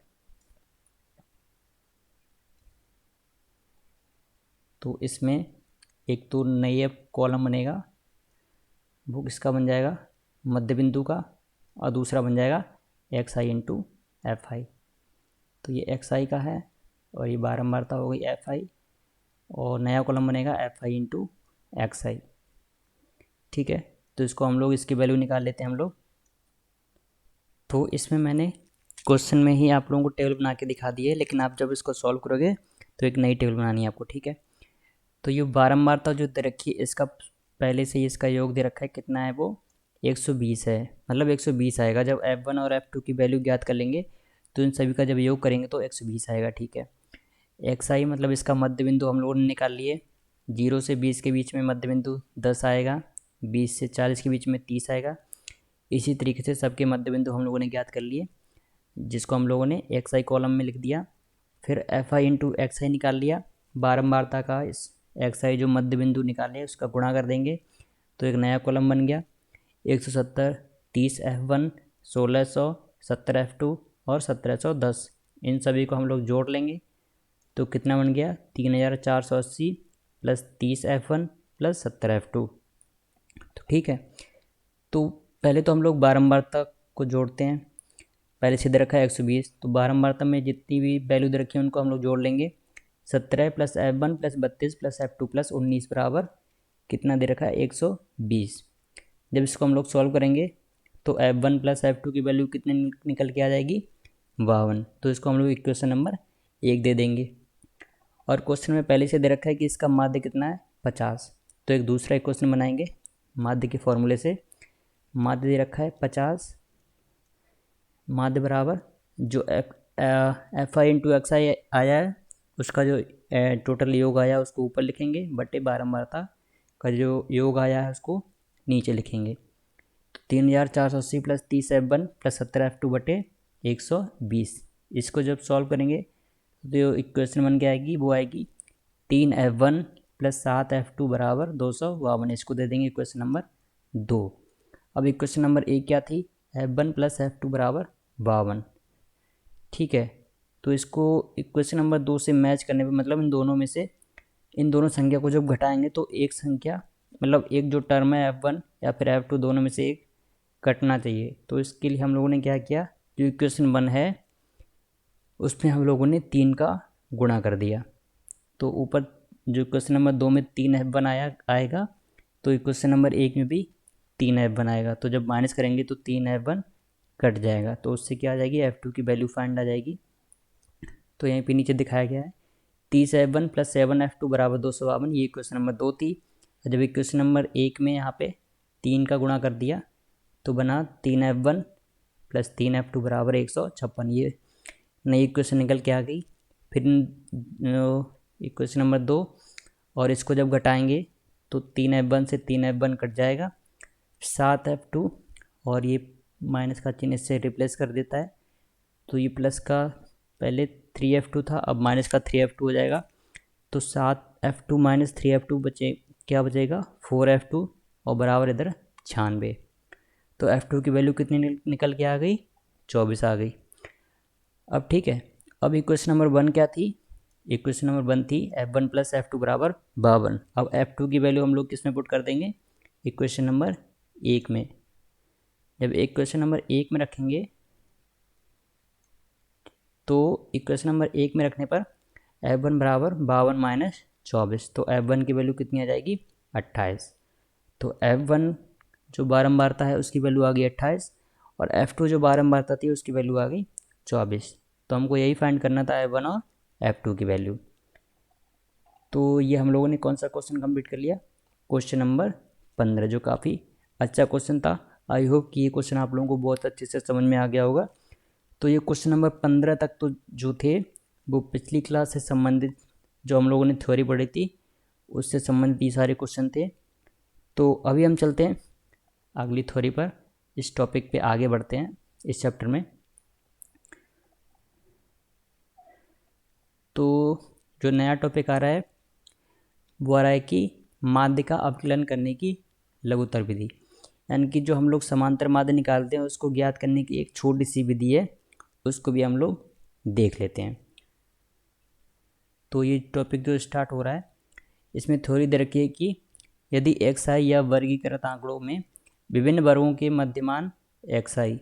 तो इसमें एक तो नई कॉलम बनेगा, वो किसका बन जाएगा, मध्य बिंदु का, और दूसरा बन जाएगा x I into F I. तो ये एक्स आई का है और ये बारंबारता हो गई एफ आई, और नया कॉलम बनेगा एफ आई इंटू एक्स आई, ठीक है। तो इसको हम लोग इसकी वैल्यू निकाल लेते हैं हम लोग। तो इसमें मैंने क्वेश्चन में ही आप लोगों को टेबल बना के दिखा दी है, लेकिन आप जब इसको सॉल्व करोगे तो एक नई टेबल बनानी है आपको, ठीक है। तो ये बारंबारता जो दे रखी है इसका पहले से ही इसका योग दे रखा है, कितना है वो 120 है, मतलब 120 आएगा। जब F1 और F2 की वैल्यू ज्ञात कर लेंगे तो इन सभी का जब योग करेंगे तो 120 आएगा, ठीक है। एक्स आई मतलब इसका मध्य बिंदु हम लोगों ने निकाल लिए, 0 से 20 के बीच में मध्य बिंदु 10 आएगा, 20 से 40 के बीच में 30 आएगा। इसी तरीके से सबके मध्य बिंदु हम लोगों ने ज्ञात कर लिए, जिसको हम लोगों ने एक्स आई कॉलम में लिख दिया। फिर एफ आई इंटू एक्स आई निकाल लिया, बारंबारता का इस एक्स आई जो मध्य बिंदु निकाले उसका गुणा कर देंगे तो एक नया कॉलम बन गया। 170, 30 F1, 1600, 70 F2 और 1710, इन सभी को हम लोग जोड़ लेंगे तो कितना बन गया 3480 प्लस 30 F1 प्लस 70 F2। तो ठीक है, तो पहले तो हम लोग बारंबारता को जोड़ते हैं। पहले से दे रखा है 120, तो बारंबारता में जितनी भी वैल्यू दे रखी है उनको हम लोग जोड़ लेंगे। 17 plus F1 plus 32 plus F2 plus 19 बराबर कितना दे रखा है 120। जब इसको हम लोग सॉल्व करेंगे तो F1 प्लस F2 की वैल्यू कितने निकल के आ जाएगी 52। तो इसको हम लोग इक्वेशन नंबर 1 दे देंगे। और क्वेश्चन में पहले से दे रखा है कि इसका माध्य कितना है 50, तो एक दूसरा इक्वेशन बनाएंगे माध्य के फॉर्मूले से। माध्य दे रखा है 50, माध्य बराबर जो एफ आई इंटू एक्स आई आया है उसका जो टोटल योग आया उसको ऊपर लिखेंगे, बटे बारंबारता का जो योग आया है उसको नीचे लिखेंगे। तो 3480 प्लस 30 F1 प्लस 70 F2 बटे 120। इसको जब सॉल्व करेंगे तो जो इक्वेशन बन के आएगी वो आएगी 3 F1 प्लस 7 F2 बराबर 252। इसको दे देंगे इक्वेशन नंबर 2। अब इक्वेशन नंबर 1 क्या थी F1 प्लस F2 बराबर 52, ठीक है। तो इसको इक्वेशन नंबर 2 से मैच करने पे मतलब इन दोनों में से इन दोनों संख्या को जब घटाएंगे तो एक संख्या मतलब एक जो टर्म है F1 या फिर F2 दोनों में से एक कटना चाहिए। तो इसके लिए हम लोगों ने क्या किया, जो इक्वेशन 1 है उसमें हम लोगों ने 3 का गुणा कर दिया। तो ऊपर जो इक्वेशन नंबर 2 में 3 F1 आएगा तो इक्वेशन नंबर 1 में भी 3 F1 आएगा। तो जब माइनस करेंगे तो 3 F1 कट जाएगा, तो उससे क्या आ जाएगी F2 की वैल्यू फाइंड आ जाएगी। तो यहीं पे नीचे दिखाया गया है 30 F1 प्लस 7 F2 बराबर 252, ये इक्वेशन नंबर 2 थी। जब इक्वेशन नंबर 1 में यहाँ पे 3 का गुणा कर दिया तो बना 3 F1 प्लस 3 F2 बराबर 156, ये नई इक्वेशन निकल के आ गई। फिर इक्वेशन नंबर 2 और इसको जब घटाएंगे तो 3 F1 से 3 F1 कट जाएगा, 7 F2 और ये माइनस का चिन्ह इससे रिप्लेस कर देता है। तो ये प्लस का पहले 3F2 था, अब माइनस का 3F2 हो जाएगा। तो 7F2 माइनस 3F2 बचे, क्या बचेगा 4F2 और बराबर इधर 96। तो F2 की वैल्यू कितनी निकल के आ गई 24 आ गई। अब ठीक है, अब इक्वेशन नंबर 1 क्या थी, इक्वेशन नंबर 1 थी F1 प्लस F2 बराबर 52। अब F2 की वैल्यू हम लोग किस में पुट कर देंगे, इक्वेशन नंबर 1 में। जब इक्वेशन नंबर 1 में रखेंगे तो इक्वेशन नंबर 1 में रखने पर F1 बराबर 52 माइनस 24, तो F1 की वैल्यू कितनी आ जाएगी 28। तो F1 जो बारंबारता है उसकी वैल्यू आ गई 28 और F2 जो बारंबारता थी उसकी वैल्यू आ गई 24। तो हमको यही फाइंड करना था F1 और F2 की वैल्यू। तो ये हम लोगों ने कौन सा क्वेश्चन कंप्लीट कर लिया, क्वेश्चन नंबर 15, जो काफ़ी अच्छा क्वेश्चन था। आई होप कि ये क्वेश्चन आप लोगों को बहुत अच्छे से समझ में आ गया होगा। तो ये क्वेश्चन नंबर 15 तक तो जो थे वो पिछली क्लास से संबंधित जो हम लोगों ने थ्योरी पढ़ी थी उससे संबंधित ये सारे क्वेश्चन थे। तो अभी हम चलते हैं अगली थ्योरी पर, इस टॉपिक पे आगे बढ़ते हैं इस चैप्टर में। तो जो नया टॉपिक आ रहा है वो आ रहा है कि माध्य का अवकलन करने की लघुत्तर विधि, यानी कि जो हम लोग समांतर माध्य निकालते हैं उसको ज्ञात करने की एक छोटी सी विधि है, उसको भी हम लोग देख लेते हैं। तो ये टॉपिक जो स्टार्ट हो रहा है इसमें थ्योरी दे रखी है कि यदि एक्स आई या वर्गीकृत आंकड़ों में विभिन्न वर्गों के मध्यमान एक्स आई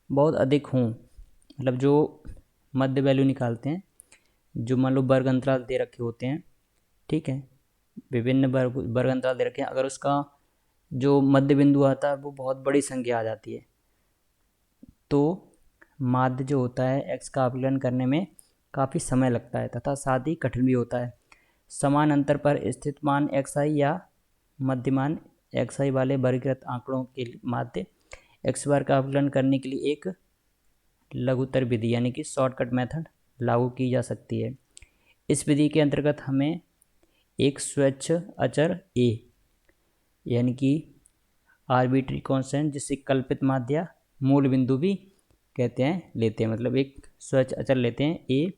बहुत अधिक हों, मतलब जो मध्य वैल्यू निकालते हैं जो मान लो वर्ग अंतराल दे रखे होते हैं, ठीक है, विभिन्न वर्ग अंतराल दे रखे हैं, अगर उसका जो मध्य बिंदु आता है वो बहुत बड़ी संख्या आ जाती है, तो माध्य जो होता है x का आकलन करने में काफ़ी समय लगता है तथा साथ ही कठिन भी होता है। समान अंतर पर स्थित मान xi या मध्यमान xi वाले वर्गीकृत आंकड़ों के माध्य x बार का आकलन करने के लिए एक लघुत्तर विधि यानी कि शॉर्टकट मेथड लागू की जा सकती है। इस विधि के अंतर्गत हमें एक स्वच्छ अचर a यानी कि आर्बिट्री कांस्टेंट, जिसे कल्पित माध्य मूल बिंदु भी कहते हैं, लेते हैं। मतलब एक स्वच्छ अचर लेते हैं a,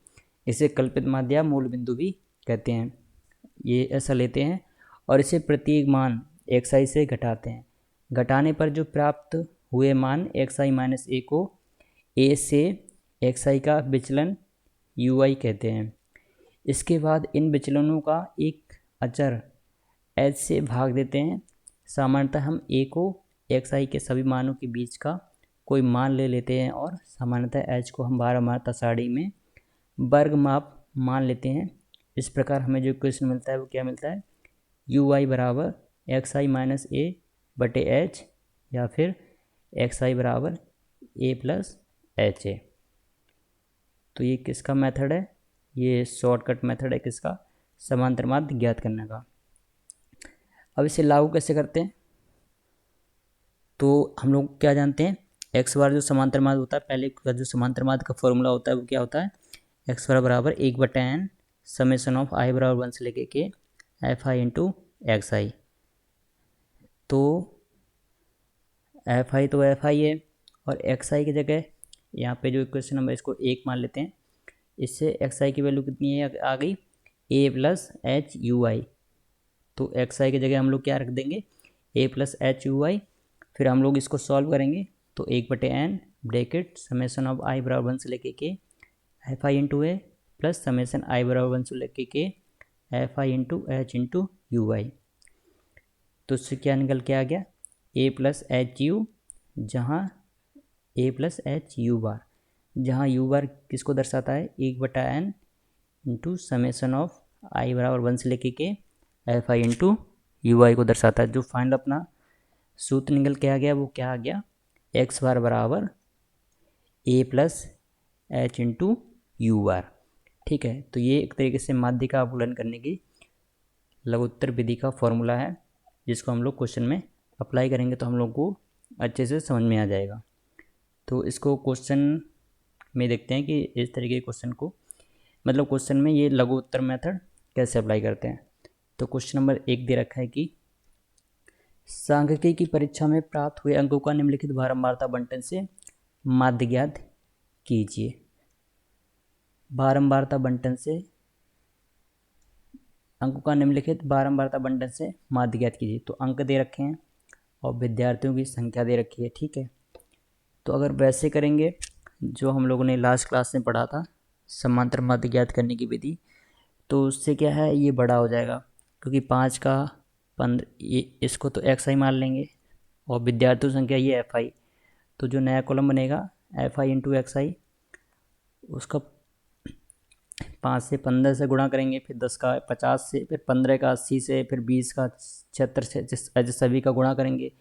इसे कल्पित माध्य मूल बिंदु भी कहते हैं, ये ऐसा लेते हैं और इसे प्रत्येक मान xi से घटाते हैं। घटाने पर जो प्राप्त हुए मान xi माइनस a को a से xi का विचलन ui कहते हैं। इसके बाद इन विचलनों का एक अचर h से भाग देते हैं। सामान्यतः हम a को xi के सभी मानों के बीच का कोई मान ले लेते हैं और सामान्यतः h को हम 12 मात्रा सारणी में वर्ग माप मान लेते हैं। इस प्रकार हमें जो इक्वेशन मिलता है वो क्या मिलता है, ui बराबर xi माइनस a बटे h या फिर xi बराबर a प्लस एच ए। तो ये किसका मेथड है, ये शॉर्टकट मेथड है किसका, समांतर माध्य ज्ञात करने का। अब इसे लागू कैसे करते हैं, तो हम लोग क्या जानते हैं, एक्स बार जो समांतर माध्य होता है, पहले का जो समांतर माध्य का फॉर्मूला होता है वो क्या होता है, एक्स बार बराबर 1/n समेशन ऑफ आई बराबर 1 से लेके के एफ आई इंटू एक्स आई। तो एफ आई तो एफ आई है और एक्स आई की जगह यहाँ पे जो इक्वेशन नंबर इसको 1 मान लेते हैं। इससे एक्स आई की वैल्यू कितनी है, आ गई a plus h you i. तो एक्स आई की जगह हम लोग क्या रख देंगे, a प्लस एच यू आई। फिर हम लोग इसको सॉल्व करेंगे तो 1/n ब्रैकेट समेशन ऑफ आई बराबर 1 से लेके के f i into a plus summation i बराबर 1 से लेके के f i into h into u i. तो इससे क्या निकल के आ गया, a प्लस एच यू, जहाँ a plus h u bar, जहाँ यू बार किसको दर्शाता है, 1/n इंटू समेशन ऑफ आई बराबर 1 से लेके के एफ आई इंटू यू आई को दर्शाता है। जो फाइनल अपना सूत्र निकल के आ गया वो क्या आ गया, एक्स बार बराबर a plus h into u bar. ठीक है, तो ये एक तरीके से माध्य का आकलन करने की लघुत्तर विधि का फॉर्मूला है, जिसको हम लोग क्वेश्चन में अप्लाई करेंगे तो हम लोग को अच्छे से समझ में आ जाएगा। तो इसको क्वेश्चन में देखते हैं कि इस तरीके के क्वेश्चन को, मतलब क्वेश्चन में ये लघु उत्तर मेथड कैसे अप्लाई करते हैं। तो क्वेश्चन नंबर 1 दे रखा है कि सांख्यिकी की परीक्षा में प्राप्त हुए अंकों का निम्नलिखित बारंबारता बंटन से माध्य ज्ञात कीजिए। बारंबारता बंटन से अंकों का निम्नलिखित बारंबारता बंटन से माध्य ज्ञात कीजिए। तो अंक दे रखे हैं और विद्यार्थियों की संख्या दे रखी है। ठीक है, तो अगर वैसे करेंगे जो हम लोगों ने लास्ट क्लास में पढ़ा था समांतर माध्य ज्ञात करने की विधि, तो उससे क्या है, ये बड़ा हो जाएगा क्योंकि 5 का 15, ये इसको तो एक्स आई मान लेंगे और विद्यार्थियों संख्या ये एफ आई। तो जो नया कॉलम बनेगा एफ आई इंटू एक्स आई, उसका 5 से 15 से गुणा करेंगे, फिर 10 का 50 से, फिर 15 का 80 से, फिर 20 का 76 से, ऐसे सभी का गुणा करेंगे।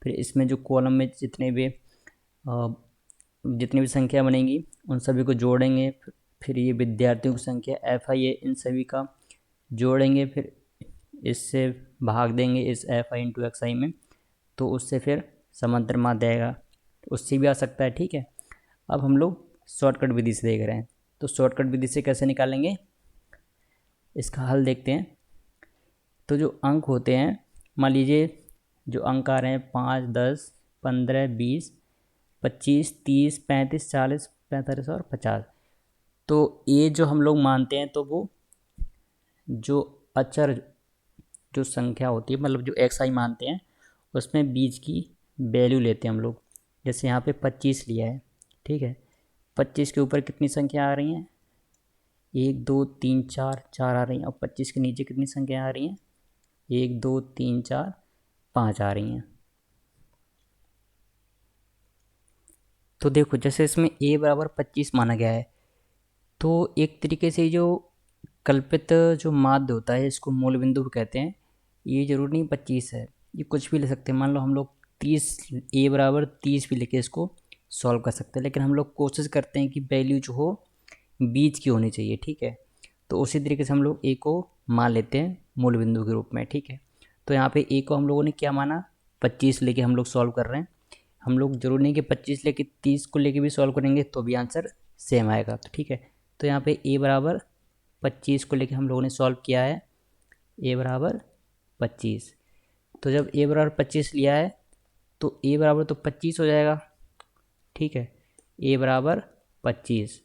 फिर इसमें जो कॉलम में जितनी भी संख्या बनेगी उन सभी को जोड़ेंगे। फिर ये विद्यार्थियों की संख्या एफ आई है, इन सभी का जोड़ेंगे, फिर इससे भाग देंगे इस एफ आई इंटू एक्स आई में, तो उससे फिर समांतर माध्य आएगा। उससे भी आ सकता है। ठीक है, अब हम लोग शॉर्टकट विधि से देख रहे हैं, तो शॉर्टकट विधि से कैसे निकालेंगे, इसका हल देखते हैं। तो जो अंक होते हैं, मान लीजिए जो अंक आ रहे हैं 5, 10, 15, 20, 25, 30, 35, 40, 45 और 50, तो ये जो हम लोग मानते हैं तो वो जो अचर जो संख्या होती है, मतलब जो एक्स आई मानते हैं, उसमें बीच की वैल्यू लेते हैं हम लोग। जैसे यहाँ पे 25 लिया है। ठीक है, 25 के ऊपर कितनी संख्या आ रही हैं, 1 2 3 4 4 आ रही हैं, और 25 के नीचे कितनी संख्या आ रही हैं, 1 2 3 4 5 आ रही हैं। तो देखो जैसे इसमें a बराबर 25 माना गया है, तो एक तरीके से जो कल्पित जो माध्य होता है इसको मूल बिंदु कहते हैं। ये जरूर नहीं 25 है, ये कुछ भी ले सकते हैं। मान लो हम लोग 30 ए बराबर 30 भी लेके इसको सॉल्व कर सकते हैं, लेकिन हम लोग कोशिश करते हैं कि वैल्यू जो हो बीच की होनी चाहिए, ठीक है। तो उसी तरीके से हम लोग ए को मान लेते हैं मूल बिंदु के रूप में, ठीक है। तो यहाँ पे ए को हम लोगों ने क्या माना, 25 लेके हम लोग सॉल्व कर रहे हैं। हम लोग जरूरी नहीं कि 25 लेके 30 को लेके भी सॉल्व करेंगे तो भी आंसर सेम आएगा, तो ठीक है। तो यहाँ पे ए बराबर 25 को लेके हम लोगों ने सॉल्व किया है, ए बराबर 25। तो जब ए बराबर 25 लिया है तो ए बराबर तो 25 हो जाएगा, ठीक है। ए बराबर 25,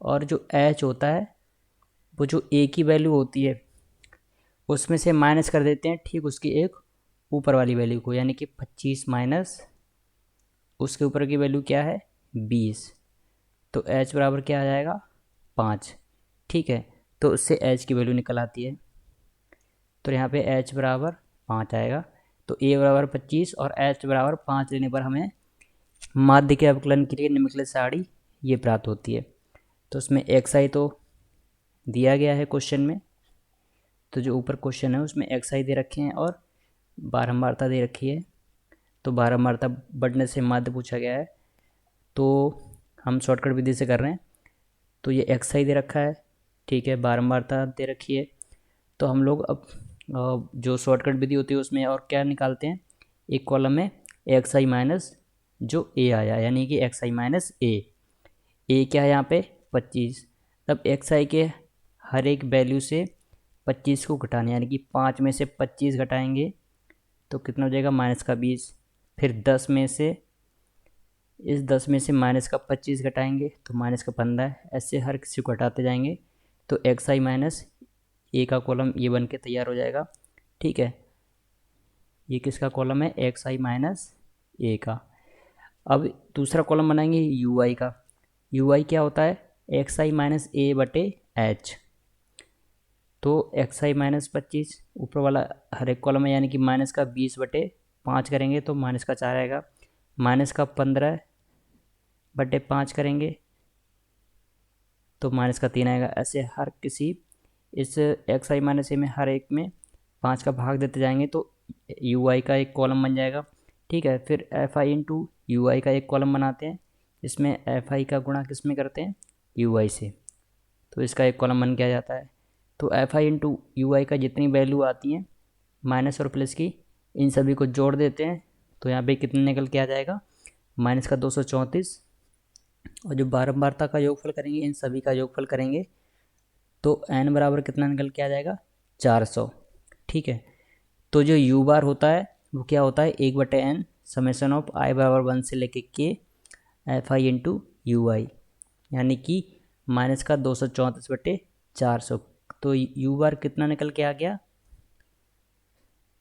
और जो एच होता है वो जो ए की वैल्यू होती है उसमें से माइनस कर देते हैं, ठीक उसकी एक ऊपर वाली वैल्यू को, यानी कि 25 माइनस उसके ऊपर की वैल्यू क्या है 20। तो एच बराबर क्या आ जाएगा 5, ठीक है। तो उससे एच की वैल्यू निकल आती है। तो यहाँ पे एच बराबर 5 आएगा। तो ए बराबर 25 और एच बराबर 5 लेने पर हमें माध्य के अवकलन के लिए निम्नलिखित सारणी ये प्राप्त होती है। तो उसमें एक्स आई तो दिया गया है क्वेश्चन में, तो जो ऊपर क्वेश्चन है उसमें एक्स आई दे रखे हैं और बारंबारता दे रखी है। तो बारंबारता बढ़ने से माध्य पूछा गया है, तो हम शॉर्टकट विधि से कर रहे हैं। तो ये एक्स आई दे रखा है, ठीक है, बारंबारता दे रखी है। तो हम लोग अब जो शॉर्टकट विधि होती है उसमें और क्या निकालते हैं, एक कॉलम में एक्स आई माइनस जो ए आया, यानी कि एक्स आई माइनस ए क्या है यहाँ पे 25। तब एक्स आई के हर एक वैल्यू से 25 को घटाना, यानी कि 5 में से 25 घटाएंगे तो कितना हो जाएगा माइनस का 20। फिर 10 में से, इस 10 में से माइनस का 25 घटाएंगे तो माइनस का 15। ऐसे हर किसी को घटाते जाएंगे तो एक्स आई माइनस ए का कॉलम ये बन के तैयार हो जाएगा, ठीक है। ये किसका कॉलम है, एक्स आई माइनस ए का। अब दूसरा कॉलम बनाएंगे यू आई का। यू आई क्या होता है, एक्स आई माइनस ए बटे एच। तो एक्स आई माइनस 25 ऊपर वाला हर एक कॉलम है, यानी कि माइनस का 20 बटे 5 करेंगे तो माइनस का 4 आएगा। माइनस का 15 बटे 5 करेंगे तो माइनस का 3 आएगा। ऐसे हर किसी इस एक्स आई माइनस ए में हर एक में 5 का भाग देते जाएंगे तो यू आई का एक कॉलम बन जाएगा, ठीक है। फिर एफ आई इंटू यू आई का एक कॉलम बनाते हैं, इसमें एफ आई का गुणा किस में करते हैं, यू आई से, तो इसका एक कॉलम बन के आ जाता है। तो एफ आई इंटू यू आई का जितनी वैल्यू आती हैं माइनस और प्लस की, इन सभी को जोड़ देते हैं तो यहाँ पे कितने निकल के आ जाएगा माइनस का 234। और जो बारंबारता का योगफल करेंगे, इन सभी का योगफल करेंगे तो n बराबर कितना निकल के आ जाएगा 400, ठीक है। तो जो u बार होता है वो क्या होता है 1/n समेशन ऑफ i बराबर 1 से लेके k f i into u i, यानी कि माइनस का 234/400। तो u बार कितना निकल के आ गया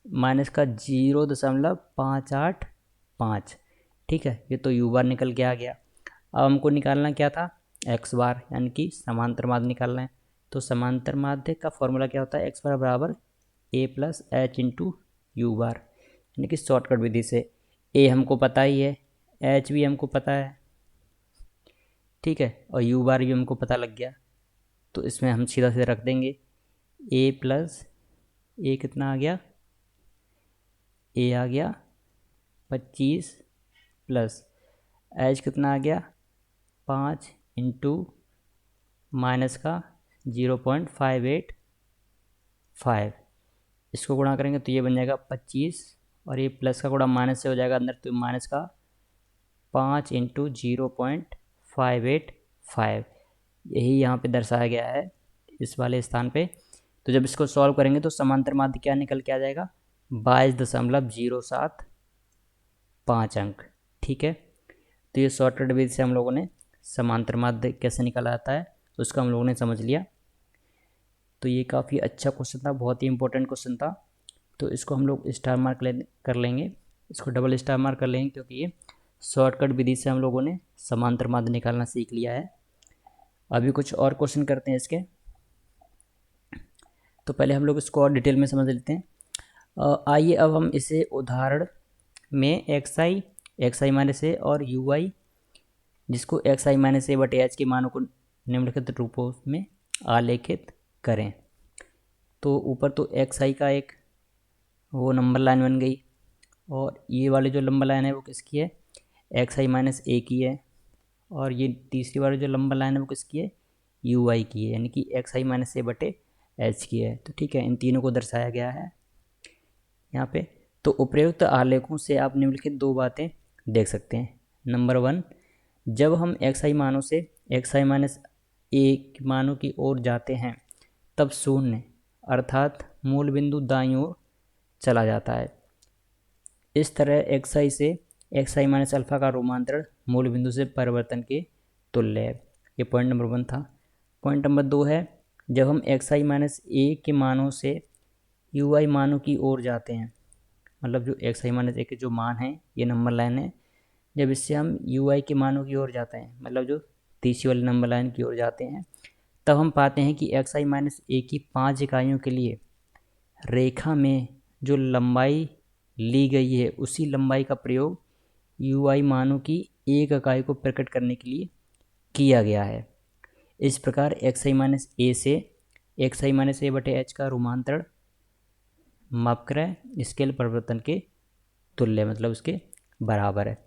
माइनस का 0.585, ठीक है। ये तो u बार निकल के आ गया। अब हमको निकालना क्या था x बार, यानी कि समांतर माध्य निकालना है। तो समांतर माध्य का फॉर्मूला क्या होता है, x बार बराबर a plus h into u bar, यानी कि शॉर्टकट विधि से a हमको पता ही है, h भी हमको पता है, ठीक है, और u बार भी हमको पता लग गया। तो इसमें हम सीधा सीधा रख देंगे a प्लस a कितना आ गया, a आ गया 25 प्लस h कितना आ गया 5 इंटू माइनस का 0.585, इसको गुणा करेंगे तो ये बन जाएगा 25, और ये प्लस का गुणा माइनस से हो जाएगा अंदर, तो माइनस का 5 इंटू 0.585, यही यहाँ पे दर्शाया गया है इस वाले स्थान पे। तो जब इसको सॉल्व करेंगे तो समांतर माध्य क्या निकल के आ जाएगा 22.075 अंक, ठीक है। तो ये शॉर्टकट विधि से हम लोगों ने समांतर माध्य कैसे निकल आता है उसका हम लोगों ने समझ लिया। तो ये काफ़ी अच्छा क्वेश्चन था, बहुत ही इंपॉर्टेंट क्वेश्चन था। तो इसको हम लोग स्टार मार्क कर लेंगे, इसको डबल स्टार मार्क कर लेंगे, क्योंकि ये शॉर्टकट विधि से हम लोगों ने समांतर माध्य निकालना सीख लिया है। अभी कुछ और क्वेश्चन करते हैं इसके। तो पहले हम लोग इसको और डिटेल में समझ लेते हैं। आइए अब हम इसे उदाहरण में एक्स आई माइनस ए और यू आई, जिसको एक्स आई माइनस ए बटे एच के मानों को निम्नलिखित रूपों में आलेखित करें। तो ऊपर तो एक्स आई का एक वो नंबर लाइन बन गई, और ये वाली जो लंबा लाइन है वो किसकी है, एक्स आई माइनस ए की है, और ये तीसरी वाली जो लंबा लाइन है वो किसकी है, यू आई की है, यानी कि एक्स आई माइनस ए बटे एच की है। तो ठीक है, इन तीनों को दर्शाया गया है यहाँ पे। तो उपयुक्त आलेखों से आप निम्नलिखित दो बातें देख सकते हैं। नंबर 1, जब हम एक्स आई मानों से एक्स आई माइनस ए मानों की ओर जाते हैं तब शून्य अर्थात मूल बिंदु दाईं ओर चला जाता है। इस तरह एक्स आई से एक्स आई माइनस अल्फ़ा का रूपांतरण मूल बिंदु से परिवर्तन के तुल्य है। ये पॉइंट नंबर 1 था। पॉइंट नंबर 2 है, जब हम एक्स आई माइनस ए के मानों से यू आई मानों की ओर जाते हैं, मतलब जो एक्स आई माइनस ए के जो मान हैं, ये नंबर लाइन है, जब इससे हम यू आई के मानों की ओर जाते हैं, मतलब जो तीसरी वाली नंबर लाइन की ओर जाते हैं, तब हम पाते हैं कि एक्स आई माइनस ए की 5 इकाइयों के लिए रेखा में जो लंबाई ली गई है उसी लंबाई का प्रयोग यू आई मानों की एक इकाई को प्रकट करने के लिए किया गया है। इस प्रकार एक्स आई माइनस ए से एक्स आई माइनस ए बटे एच का रूपांतरण मापक्रय स्केल परिवर्तन के तुल्य, मतलब उसके बराबर है।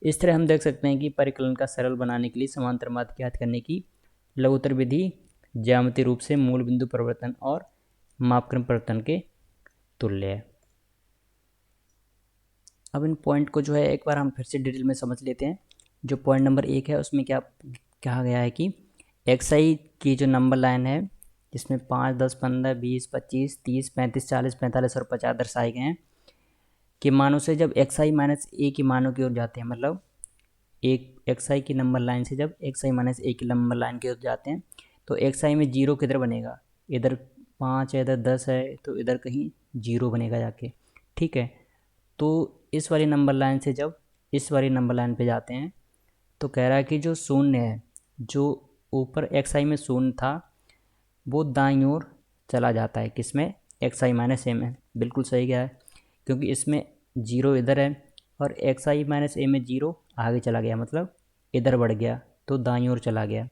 इस तरह हम देख सकते हैं कि परिकलन का सरल बनाने के लिए समांतर माध्य ज्ञात करने की लघुत्तर विधि ज्यामितीय रूप से मूल बिंदु परिवर्तन और मापक्रम परिवर्तन के तुल्य है। अब इन पॉइंट को जो है एक बार हम फिर से डिटेल में समझ लेते हैं। जो पॉइंट नंबर 1 है उसमें क्या कहा गया है कि एक्स आई की जो नंबर लाइन है जिसमें 5, 10, 15, 20, 25, 30, 35, 40, 45 और 50 दर्शाए गए हैं कि मानों से जब एक्स आई माइनस ए की मानों की ओर जाते हैं, मतलब एक एक्स आई की नंबर लाइन से जब एक्स आई माइनस ए की नंबर लाइन की ओर जाते हैं तो एक्स आई में जीरो किधर बनेगा, इधर 5 है, इधर 10 है, तो इधर कहीं जीरो बनेगा जाके। ठीक है, तो इस वाली नंबर लाइन से जब इस वाली नंबर लाइन पे जाते हैं तो कह रहा है कि जो शून्य है, जो ऊपर एक्स आई में शून्य था, वो दाईं ओर चला जाता है, किसमें, एक्स आई माइनस ए में। बिल्कुल सही गया है, क्योंकि इसमें जीरो इधर है और एक्स आई माइनस ए में जीरो आगे चला गया, मतलब इधर बढ़ गया तो दाईं ओर चला गया,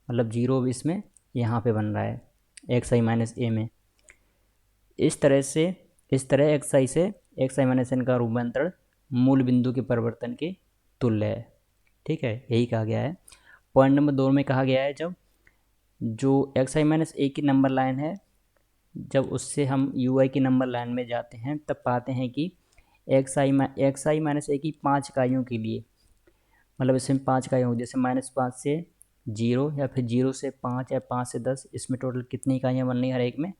मतलब जीरो इसमें यहाँ पे बन रहा है एक्स आई माइनस ए में। इस तरह एक्स आई से एक्स आई माइनस एन का रूपांतरण मूल बिंदु के परिवर्तन के तुल्य है। ठीक है, यही कहा गया है। पॉइंट नंबर 2 में कहा गया है, जब जो एक्स आई माइनस ए की नंबर लाइन है, जब उससे हम यू आई की नंबर लाइन में जाते हैं तब पाते हैं कि एक्स आई माइनस ए की 5 इकाइयों के लिए, मतलब इसमें 5 इकाइयों, जैसे -5 से 0 या फिर 0 से 5 या 5 से 10, इसमें टोटल कितनी इकाइयाँ बन रही हैं, हर एक में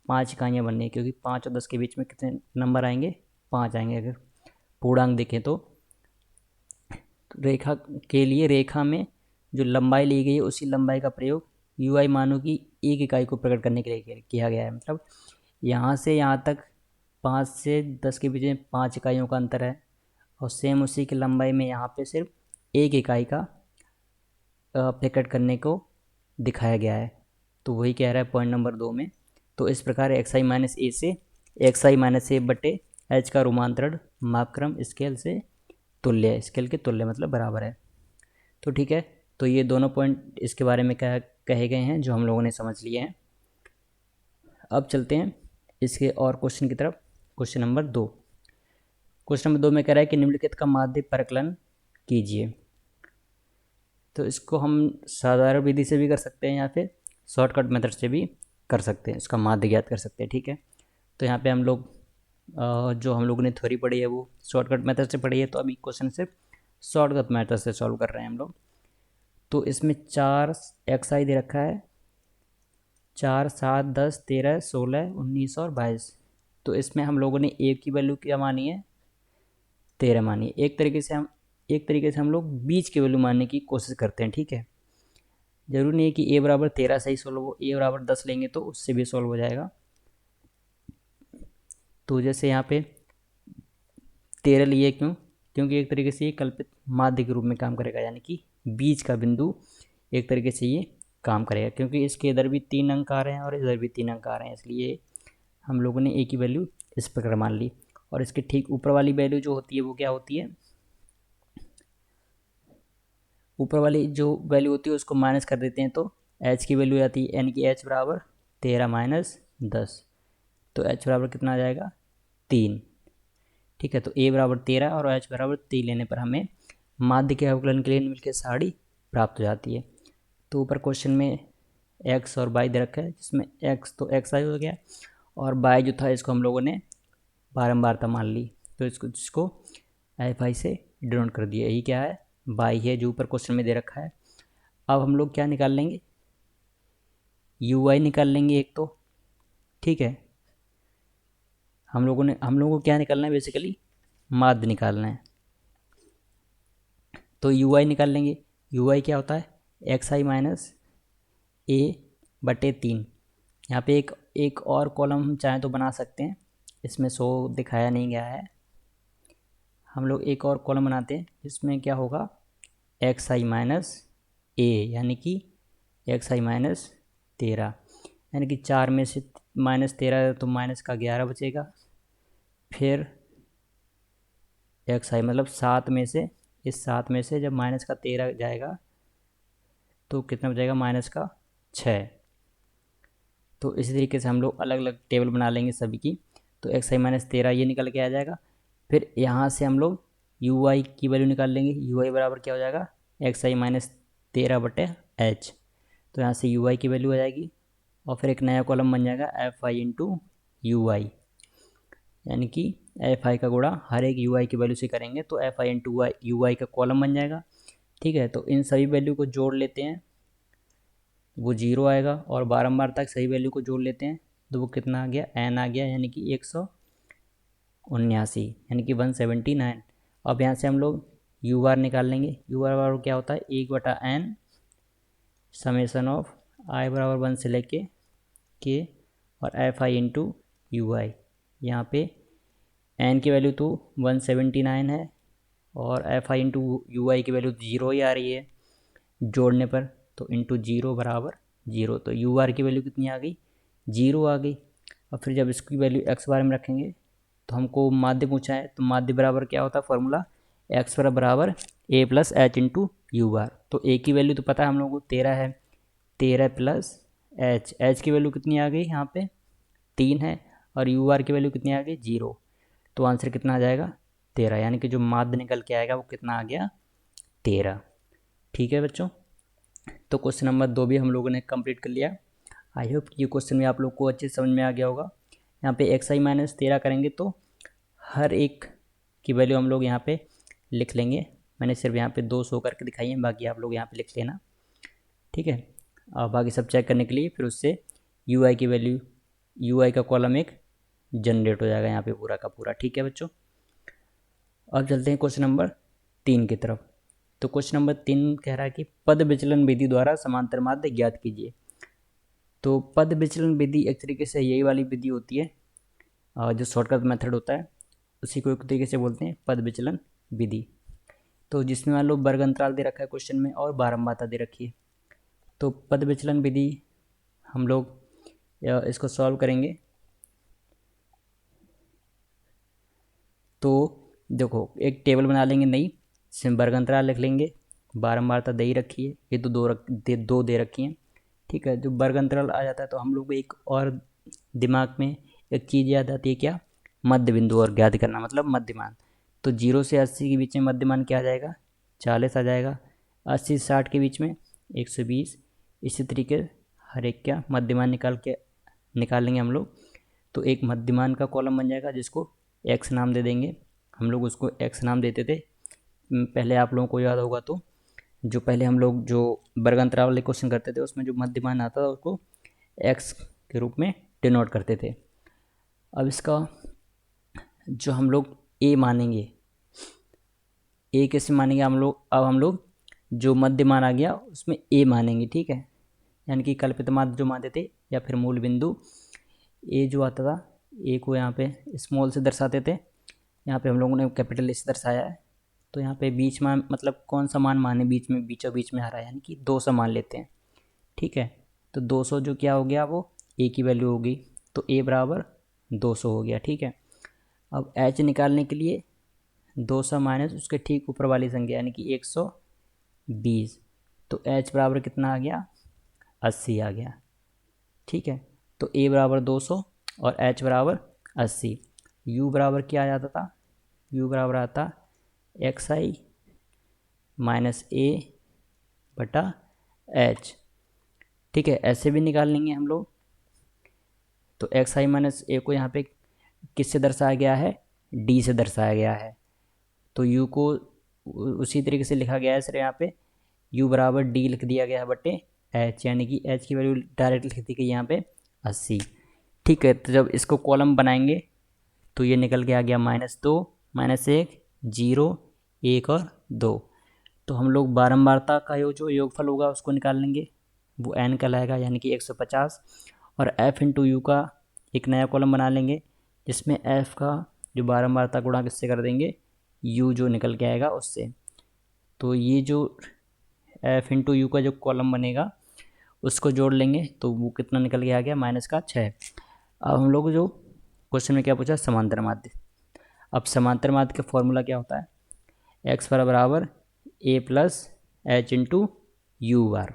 5 इकाइयाँ बन रही हैं, क्योंकि 5 और 10 के बीच में कितने नंबर आएंगे, 5 आएंगे अगर पूर्णांक देखें तो। रेखा के लिए रेखा में जो लंबाई ली गई है उसी लंबाई का प्रयोग यू आई मानों की एक इकाई को प्रकट करने के लिए किया गया है। मतलब यहाँ से यहाँ तक 5 से 10 के बीच में 5 इकाइयों का अंतर है, और सेम उसी की लंबाई में यहाँ पे सिर्फ एक इकाई का प्रकट करने को दिखाया गया है। तो वही कह रहा है पॉइंट नंबर 2 में। तो इस प्रकार एक्स आई माइनस ए से एक्स आई माइनस ए बटे एच का रूपांतरण मापक्रम स्केल से तुल्य है, स्केल के तुल्य मतलब बराबर है। तो ठीक है, तो ये दोनों पॉइंट इसके बारे में कहे गए हैं जो हम लोगों ने समझ लिए हैं। अब चलते हैं इसके और क्वेश्चन की तरफ। क्वेश्चन नंबर 2 में कह रहा है कि निम्नलिखित का माध्य परिकलन कीजिए। तो इसको हम साधारण विधि से भी कर सकते हैं या फिर शॉर्टकट मेथड से भी कर सकते हैं, इसका माध्य ज्ञात कर सकते हैं। ठीक है, तो यहाँ पे हम लोग जो हम लोगों ने थ्योरी पढ़ी है वो शॉर्टकट मेथड से पढ़ी है, तो अभी क्वेश्चन सिर्फ शॉर्टकट मेथड से सॉल्व कर रहे हैं हम लोग। तो इसमें 4 एक्स आई दे रखा है, 4, 7, 10, 13, 16, 19 और 22। तो इसमें हम लोगों ने ए की वैल्यू क्या मानी है, 13 मानी है। एक तरीके से हम लोग बीच की वैल्यू मानने की कोशिश करते हैं। ठीक है, जरूरी नहीं है कि ए बराबर 13 से ही सोल्व हो, ए बराबर 10 लेंगे तो उससे भी सोल्व हो जाएगा। तो जैसे यहाँ पे 13 लिए, क्योंकि एक तरीके से ये कल्पित माध्य के रूप में काम करेगा, यानी कि बीच का बिंदु एक तरीके से ये काम करेगा, क्योंकि इसके इधर भी 3 अंक आ रहे हैं और इधर भी 3 अंक आ रहे हैं, इसलिए हम लोगों ने ए की वैल्यू इस प्रकार मान ली। और इसके ठीक ऊपर वाली वैल्यू जो होती है वो क्या होती है, ऊपर वाली जो वैल्यू होती है उसको माइनस कर देते हैं तो एच की वैल्यू आती है, यानी कि एच बराबर 13 - 10। तो एच बराबर कितना आ जाएगा, 3। ठीक है। तो ए बराबर 13 और एच बराबर 3 लेने पर हमें माध्य के अवकलन के लिए निम्नलिखित सारणी प्राप्त हो जाती है। तो ऊपर क्वेश्चन में एक्स और वाई दे रखा है, जिसमें एक्स तो एक्स आई हो गया और वाई जो था इसको हम लोगों ने बारंबारता मान ली, तो इसको एफ आई से डिनोट कर दिया। यही क्या है, वाई है जो ऊपर क्वेश्चन में दे रखा है। अब हम लोग क्या निकाल लेंगे, यू आई निकाल लेंगे एक तो, ठीक है। हम लोगों को क्या निकालना है, बेसिकली माध्य निकालना है। तो यू आई निकाल लेंगे। यू आई क्या होता है, एक्स आई माइनस ए बटे 3। यहाँ पे एक और कॉलम हम चाहें तो बना सकते हैं, इसमें 100 दिखाया नहीं गया है। हम लोग एक और कॉलम बनाते हैं जिसमें क्या होगा, एक्स आई माइनस ए, यानी कि एक्स आई माइनस 13, यानी कि 4 में से -13 तो माइनस का 11 बचेगा। फिर एक्स आई मतलब 7 में से, इस 7 में से जब माइनस का 13 जाएगा तो कितना बचेगा, माइनस का 6। तो इसी तरीके से हम लोग अलग अलग टेबल बना लेंगे सभी की। तो एक्स आई माइनस 13 ये निकल के आ जाएगा। फिर यहाँ से हम लोग यू आई की वैल्यू निकाल लेंगे। यू आई बराबर क्या हो जाएगा, एक्स आई माइनस 13 बटे एच। तो यहाँ से यू आई की वैल्यू आ जाएगी और फिर एक नया कॉलम बन जाएगा F i into u i, यानी कि एफ आई का गुणा हर एक यू आई की वैल्यू से करेंगे तो एफ आई इंटू यू आई का कॉलम बन जाएगा, ठीक है। तो इन सभी वैल्यू को जोड़ लेते हैं, वो 0 आएगा, और बारंबार तक सही वैल्यू को जोड़ लेते हैं तो वो कितना आ गया, एन आ गया, यानी कि 179, यानी कि 179। अब यहाँ से हम लोग यू आर निकाल लेंगे। यू आर बराबर क्या होता है, 1/n समेसन ऑफ आई बराबर 1 से लेके के और एफ आई इंटू यू आई। यहाँ पे एन की वैल्यू तो 179 है और एफ आई इंटू यू आई की वैल्यू 0 ही आ रही है जोड़ने पर, तो इंटू 0 बराबर 0। तो यू आर की वैल्यू कितनी आ गई, 0 आ गई। और फिर जब इसकी वैल्यू एक्स बार में रखेंगे तो हमको माध्य पूछा है, तो माध्य बराबर क्या होता है फॉर्मूला, एक्स बराबर a plus h into u r. तो ए की वैल्यू तो पता है हम लोगों को 13 है, 13 प्लस एच की वैल्यू कितनी आ गई, यहाँ पे 3 है, और यू आर की वैल्यू कितनी आ गई, 0। तो आंसर कितना आ जाएगा, 13, यानी कि जो माध्य निकल के आएगा वो कितना आ गया, 13। ठीक है बच्चों, तो क्वेश्चन नंबर 2 भी हम लोगों ने कंप्लीट कर लिया। आई होप ये क्वेश्चन भी आप लोग को अच्छे समझ में आ गया होगा। यहाँ पे एक्स आई माइनस 13 करेंगे तो हर एक की वैल्यू हम लोग यहाँ पे लिख लेंगे। मैंने सिर्फ यहाँ पे 200 करके दिखाई है, बाकी आप लोग यहाँ पे लिख लेना, ठीक है। और बाकी सब चेक करने के लिए फिर उससे यू आई की वैल्यू, यू आई का कॉलम एक जनरेट हो जाएगा यहाँ पे पूरा का पूरा, ठीक है बच्चों। अब चलते हैं क्वेश्चन नंबर 3 की तरफ। तो क्वेश्चन नंबर 3 कह रहा है कि पद विचलन विधि द्वारा समांतर माध्य ज्ञात कीजिए। तो पद विचलन विधि एक तरीके से यही वाली विधि होती है, जो शॉर्टकट मेथड होता है उसी को एक तरीके से बोलते हैं पद विचलन विधि। तो जिसमें मान लो वर्ग अंतराल दे रखा है क्वेश्चन में और बारंबारता दे रखी है, तो पद विचलन विधि हम लोग इसको सॉल्व करेंगे। तो देखो एक टेबल बना लेंगे नई, जिसमें वर्ग अंतराल लिख लेंगे, बारंबारता दे ही रखी है, ये तो दो दे रखी हैं, ठीक है। जो वर्ग अंतराल आ जाता है तो हम लोग को एक और दिमाग में एक चीज़ याद आती है, क्या, मध्य बिंदु और ज्ञात करना, मतलब मध्यमान। तो 0 से 80 के बीच में मध्यमान क्या आ जाएगा, 40 आ जाएगा। 80 से 60 के बीच में 120। इसी तरीके हर एक क्या मध्यमान निकाल लेंगे हम लोग। तो एक मध्यमान का कॉलम बन जाएगा जिसको एक्स नाम दे देंगे, हम लोग उसको एक्स नाम देते थे पहले, आप लोगों को याद होगा। तो जो पहले हम लोग जो वर्ग अंतराल वाले क्वेश्चन करते थे उसमें जो मध्यमान आता था उसको एक्स के रूप में डिनोट करते थे। अब इसका जो हम लोग ए मानेंगे, ए कैसे मानेंगे हम लोग, अब हम लोग जो मध्यमान आ गया उसमें ए मानेंगे, ठीक है। यानी कि कल्पित माध्य जो मानते थे या फिर मूल बिंदु ए जो आता था, ए को यहाँ पे स्मॉल से दर्शाते थे, यहाँ पे हम लोगों ने कैपिटल से दर्शाया है। तो यहाँ पे बीच मान मतलब कौन सा मान माने, बीच में बीचों बीच में आ रहा है, यानी कि 200 मान लेते हैं, ठीक है। तो 200 जो क्या हो गया, वो ए की वैल्यू होगी, तो ए बराबर 200 हो गया, ठीक है। अब एच निकालने के लिए 200 माइनस उसके ठीक ऊपर वाली संख्या यानी कि 120, तो एच बराबर कितना आ गया, 80 आ गया, ठीक है। तो ए बराबर 200 और एच बराबर 80। यू बराबर क्या आ जाता था, u बराबर आता एक्स आई माइनस ए बटा एच। ठीक है, ऐसे भी निकाल लेंगे हम लोग। तो एक्स आई माइनस ए को यहाँ पे किससे दर्शाया गया है, डी से दर्शाया गया है। तो u को उसी तरीके से लिखा गया है सर, यहाँ पे u बराबर डी लिख दिया गया है बटे h, यानी कि h की वैल्यू डायरेक्ट लिख दी गई यहाँ पे 80। ठीक है, तो जब इसको कॉलम बनाएंगे तो ये निकल के आ गया -2 -1 0 1 और 2। तो हम लोग बारंबारता का जो योगफल होगा उसको निकाल लेंगे, वो n कहलाएगा यानी कि 150। और f इंटू यू का एक नया कॉलम बना लेंगे जिसमें f का जो बारंबारता गुणा किससे कर देंगे, u जो निकल के आएगा उससे। तो ये जो f इंटू यू का जो कॉलम बनेगा उसको जोड़ लेंगे तो वो कितना निकल के आ गया, -6। अब हम लोग जो क्वेश्चन में क्या पूछा, समांतर माध्य। अब समांतर माध्य का फॉर्मूला क्या होता है, x बराबर a plus h into u bar.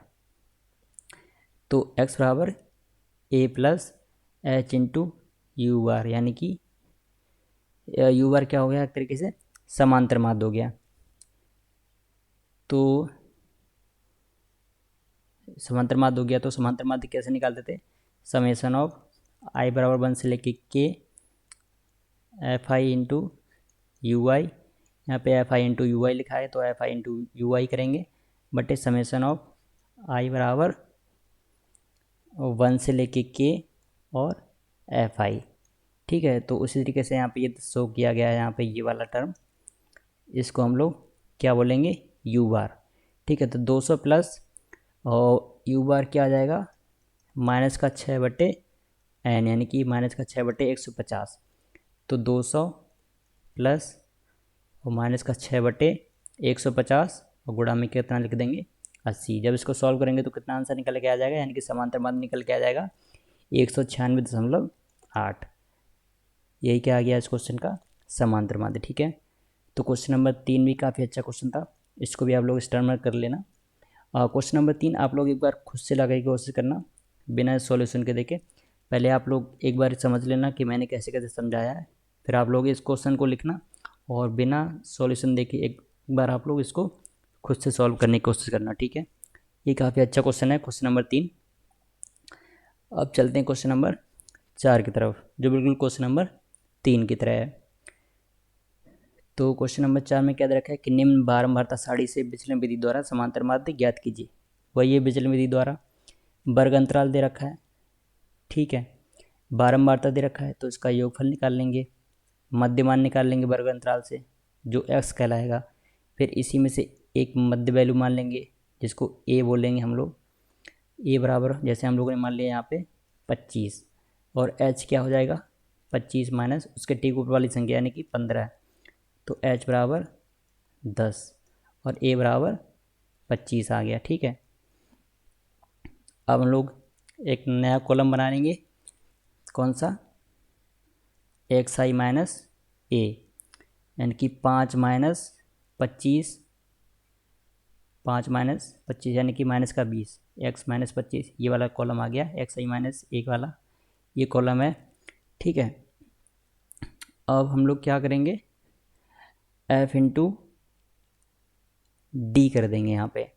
तो x बराबर a plus h into u bar, यानी कि यू बार क्या हो गया, एक तरीके से समांतर माध्य हो गया। तो समांतर माध्य हो गया, तो समांतर माध्य कैसे निकालते थे, समेसन ऑफ आई बराबर 1 से लेके के एफ आई इंटू यू आई। यहाँ पे एफ आई इंटू यू आई लिखा है तो एफ आई इंटू यू आई करेंगे बटे समेसन ऑफ आई बराबर 1 से लेके के और एफ आई। ठीक है, तो उसी तरीके से यहाँ पे ये शो किया गया है, यहाँ पे ये वाला टर्म, इसको हम लोग क्या बोलेंगे, यू बार। ठीक है, तो 200 प्लस और यू बार क्या आ जाएगा, -6 बटे एन, यानी कि -6 बटे 150। तो 200 प्लस और -6 बटे 150 और गुणा में कितना लिख देंगे, 80। जब इसको सॉल्व करेंगे तो कितना आंसर निकल के आ जाएगा, यानी कि समांतर माध्य निकल के आ जाएगा 196.8। यही क्या आ गया इस क्वेश्चन का, समांतर माध्य। ठीक है, तो क्वेश्चन नंबर 3 भी काफ़ी अच्छा क्वेश्चन था, इसको भी आप लोग स्टर्मर कर लेना। क्वेश्चन नंबर 3 आप लोग एक बार खुद से लगाने की कोशिश करना बिना सॉल्यूशन के देखे। पहले आप लोग एक बार समझ लेना कि मैंने कैसे कैसे समझाया है, फिर आप लोग इस क्वेश्चन को लिखना और बिना सॉल्यूशन देखे एक बार आप लोग इसको खुद से सॉल्व करने की कोशिश करना। ठीक है, ये काफ़ी अच्छा क्वेश्चन है, क्वेश्चन नंबर 3। अब चलते हैं क्वेश्चन नंबर 4 की तरफ, जो बिल्कुल क्वेश्चन नंबर 3 की तरह है। तो क्वेश्चन नंबर 4 में क्या दे रखा है कि निम्न बारंबारता सारणी से विचलन विधि द्वारा समांतर माध्य ज्ञात कीजिए। वही है विचलन विधि द्वारा, वर्ग अंतराल दे रखा है। ठीक है, बारंबारता दे रखा है तो इसका योगफल निकाल लेंगे, मध्यमान निकाल लेंगे वर्ग अंतराल से जो x कहलाएगा। फिर इसी में से एक मध्य वैल्यू मान लेंगे जिसको a बोलेंगे हम लोग। a बराबर जैसे हम लोगों ने मान लिया यहाँ पे 25 और h क्या हो जाएगा, 25 माइनस उसके ठीक ऊपर वाली संख्या यानी कि 15। तो h बराबर 10 और a बराबर 25 आ गया। ठीक है, अब हम लोग एक नया कॉलम बना लेंगे, कौन सा, एक्स आई माइनस ए, यानी कि 5 माइनस 25, 5 माइनस 25 यानी कि माइनस का 20, एक्स माइनस 25 ये वाला कॉलम आ गया, एक्स आई माइनस ए वाला ये कॉलम है। ठीक है, अब हम लोग क्या करेंगे, एफ इंटू डी कर देंगे यहाँ पे,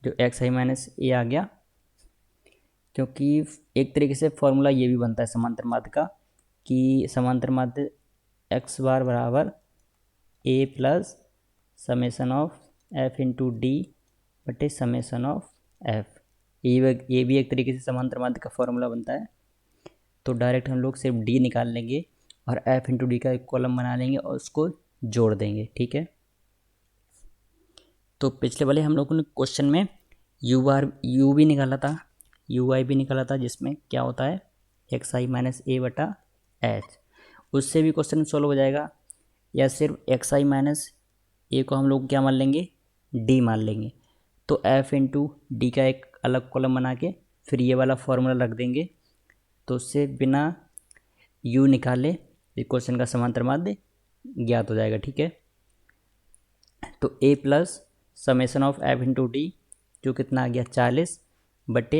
जो एक्स आई माइनस ए आ गया, क्योंकि एक तरीके से फॉर्मूला ये भी बनता है समांतर माध्य का कि समांतर माध्य एक्स बार बराबर a plus summation of f into d बटे समेसन ऑफ एफ। ये भी एक तरीके से समांतर माध्य का फॉर्मूला बनता है। तो डायरेक्ट हम लोग सिर्फ डी निकाल लेंगे और एफ इंटू डी का एक कॉलम बना लेंगे और उसको जोड़ देंगे। ठीक है, तो पिछले वाले हम लोगों ने क्वेश्चन में यू भी निकाला था, यू आई भी निकाला था, जिसमें क्या होता है एक्स आई माइनस ए बटा एच, उससे भी क्वेश्चन सॉल्व हो जाएगा। या सिर्फ एक्स आई माइनस ए को हम लोग क्या मान लेंगे, डी मान लेंगे। तो एफ इंटू डी का एक अलग कॉलम बना के फिर ये वाला फॉर्मूला रख देंगे, तो उससे बिना यू निकाले इस क्वेश्चन का समांतर माध्य ज्ञात हो जाएगा। ठीक है, तो a plus summation of f into d जो कितना आ गया 40 बटे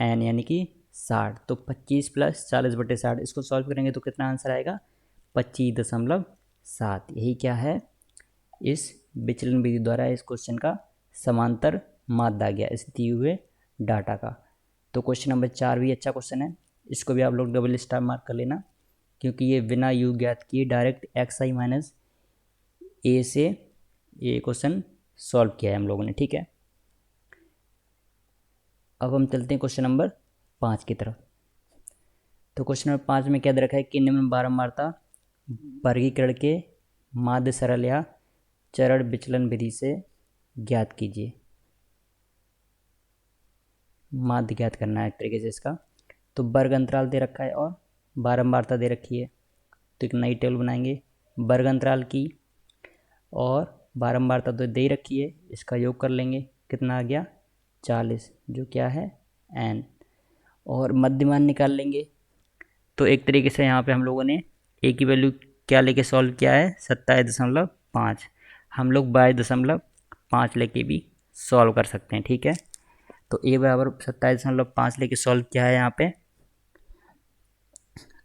एन यानी कि 60। तो 25 प्लस 40 बटे 60, इसको सॉल्व करेंगे तो कितना आंसर आएगा, 25.7 7। यही क्या है, इस विचलन विधि द्वारा इस क्वेश्चन का समांतर माध्य आ गया इस दिए हुए डाटा का। तो क्वेश्चन नंबर 4 भी अच्छा क्वेश्चन है, इसको भी आप लोग डबल स्टार मार्क कर लेना, क्योंकि ये बिना यू ज्ञात किए डायरेक्ट एक्स आई माइनस ए से ये क्वेश्चन सॉल्व किया है हम लोगों ने। ठीक है, अब हम चलते हैं क्वेश्चन नंबर 5 की तरफ। तो क्वेश्चन नंबर 5 में क्या दे रखा है कि निम्न बारंबारता वर्गीकरण के माध्य सरल या चरण विचलन विधि से ज्ञात कीजिए। माध्य ज्ञात करना है एक तरीके से इसका। तो वर्ग अंतराल दे रखा है और बारंबारता दे रखी है, तो एक नई टेबल बनाएंगे वर्ग अंतराल की और बारंबारता तो दे रखी है, इसका योग कर लेंगे, कितना आ गया 40, जो क्या है n, और मध्यमान निकाल लेंगे। तो एक तरीके से यहाँ पे हम लोगों ने a की वैल्यू क्या लेके सॉल्व किया है 27.5, हम लोग 22.5 लेके भी सॉल्व कर सकते हैं। ठीक है, तो a बराबर 27.5 लेके सॉल्व किया है यहाँ पे।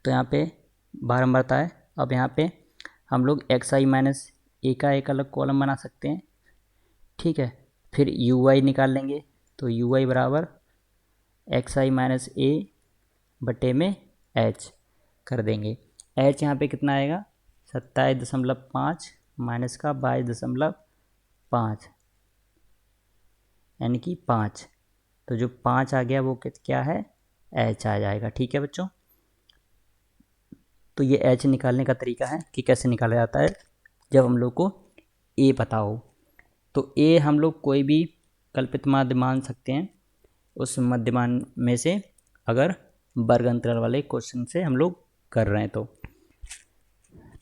तो यहाँ पे बारंबारता है, अब यहाँ पे हम लोग एक्स आई माइनस ए का एक अलग कॉलम बना सकते हैं। ठीक है, फिर यू आई निकाल लेंगे, तो यू आई बराबर एक्स आई माइनस ए बटे में एच कर देंगे। एच यहाँ पे कितना आएगा 27.5 माइनस का 22.5 यानी कि 5, तो जो 5 आ गया वो क्या है एच आ जाएगा। ठीक है बच्चों, तो ये एच निकालने का तरीका है कि कैसे निकाला जाता है जब हम लोग को ए पता हो। तो ए हम लोग कोई भी कल्पित माध्य मान सकते हैं उस मध्यमान में से, अगर वर्ग अंतराल वाले क्वेश्चन से हम लोग कर रहे हैं तो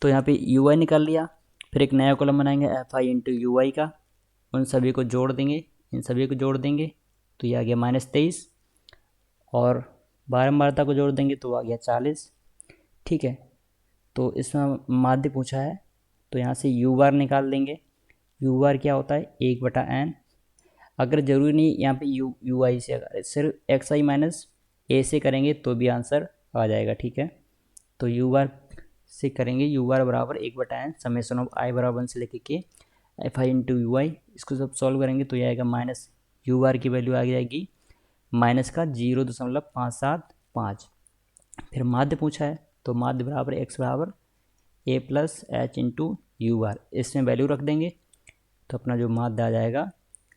यहाँ पे यू आई निकाल लिया, फिर एक नया कॉलम बनाएंगे एफ आई इंटू यू आई का, उन सभी को जोड़ देंगे, इन सभी को जोड़ देंगे तो ये आ गया -23, और बारंबारता को जोड़ देंगे तो आ गया 40। ठीक है, तो इसमें माध्य पूछा है तो यहाँ से यू बार निकाल देंगे। यू बार क्या होता है 1/n, अगर ज़रूरी नहीं यहाँ पे यू आई से, अगर सिर्फ एक्स आई माइनस ए से करेंगे तो भी आंसर आ जाएगा। ठीक है, तो यू बार से करेंगे, यू बार बराबर 1/n समेशन ऑफ आई बराबर 1 से लेके के एफ आई इंटू यू आई, इसको सब सॉल्व करेंगे तो ये आएगा माइनस यू बार की वैल्यू आ जाएगी माइनस का 0.575। फिर माध्य पूछा है तो माध्य बराबर एक्स बराबर a plus h into u बार, इसमें वैल्यू रख देंगे तो अपना जो माध्य आ जाएगा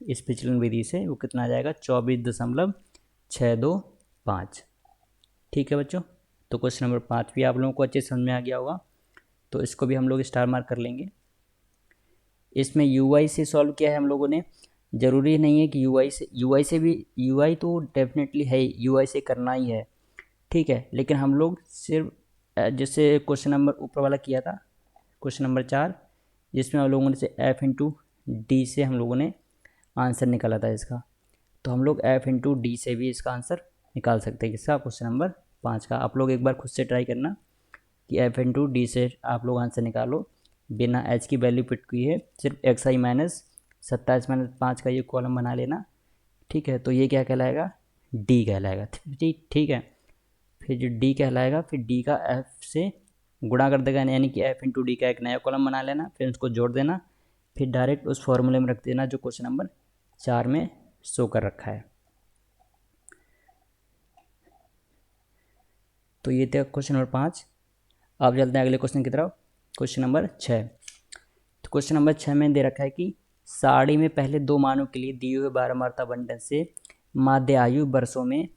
इस विचलन विधि से वो कितना आ जाएगा 24.625। ठीक है बच्चों, तो क्वेश्चन नंबर 5 भी आप लोगों को अच्छे समझ में आ गया होगा, तो इसको भी हम लोग स्टार मार्क कर लेंगे। इसमें यू आई से सॉल्व किया है हम लोगों ने, ज़रूरी नहीं है कि यू आई से भी, यू आई तो डेफिनेटली है, यू आई से करना ही है। ठीक है, लेकिन हम लोग सिर्फ जैसे क्वेश्चन नंबर ऊपर वाला किया था क्वेश्चन नंबर 4, जिसमें हम लोगों ने से एफ इंटू डी से हम लोगों ने आंसर निकाला था इसका, तो हम लोग एफ इंटू डी से भी इसका आंसर निकाल सकते हैं किसका, क्वेश्चन नंबर 5 का। आप लोग एक बार खुद से ट्राई करना कि एफ इंटू डी से आप लोग आंसर निकालो, बिना एच की वैल्यू पिट की है, सिर्फ एक्स आई माइनस 27-5 का ये कॉलम बना लेना। ठीक है, तो ये क्या कहलाएगा डी कहलाएगा। ठीक है, फिर जो डी कहलाएगा फिर डी का एफ से गुणा कर देगा, यानी कि एफ इंटू डी का एक नया कॉलम बना लेना, फिर उसको जोड़ देना, फिर डायरेक्ट उस फॉर्मूले में रख देना जो क्वेश्चन नंबर 4 में शो कर रखा है। तो ये था क्वेश्चन नंबर 5। अब चलते हैं अगले क्वेश्चन की तरफ, क्वेश्चन नंबर 6। तो क्वेश्चन नंबर 6 में दे रखा है कि सारणी में पहले 2 मानों के लिए दिए हुए बारंबारता बंटन से माध्य आयु वर्षों में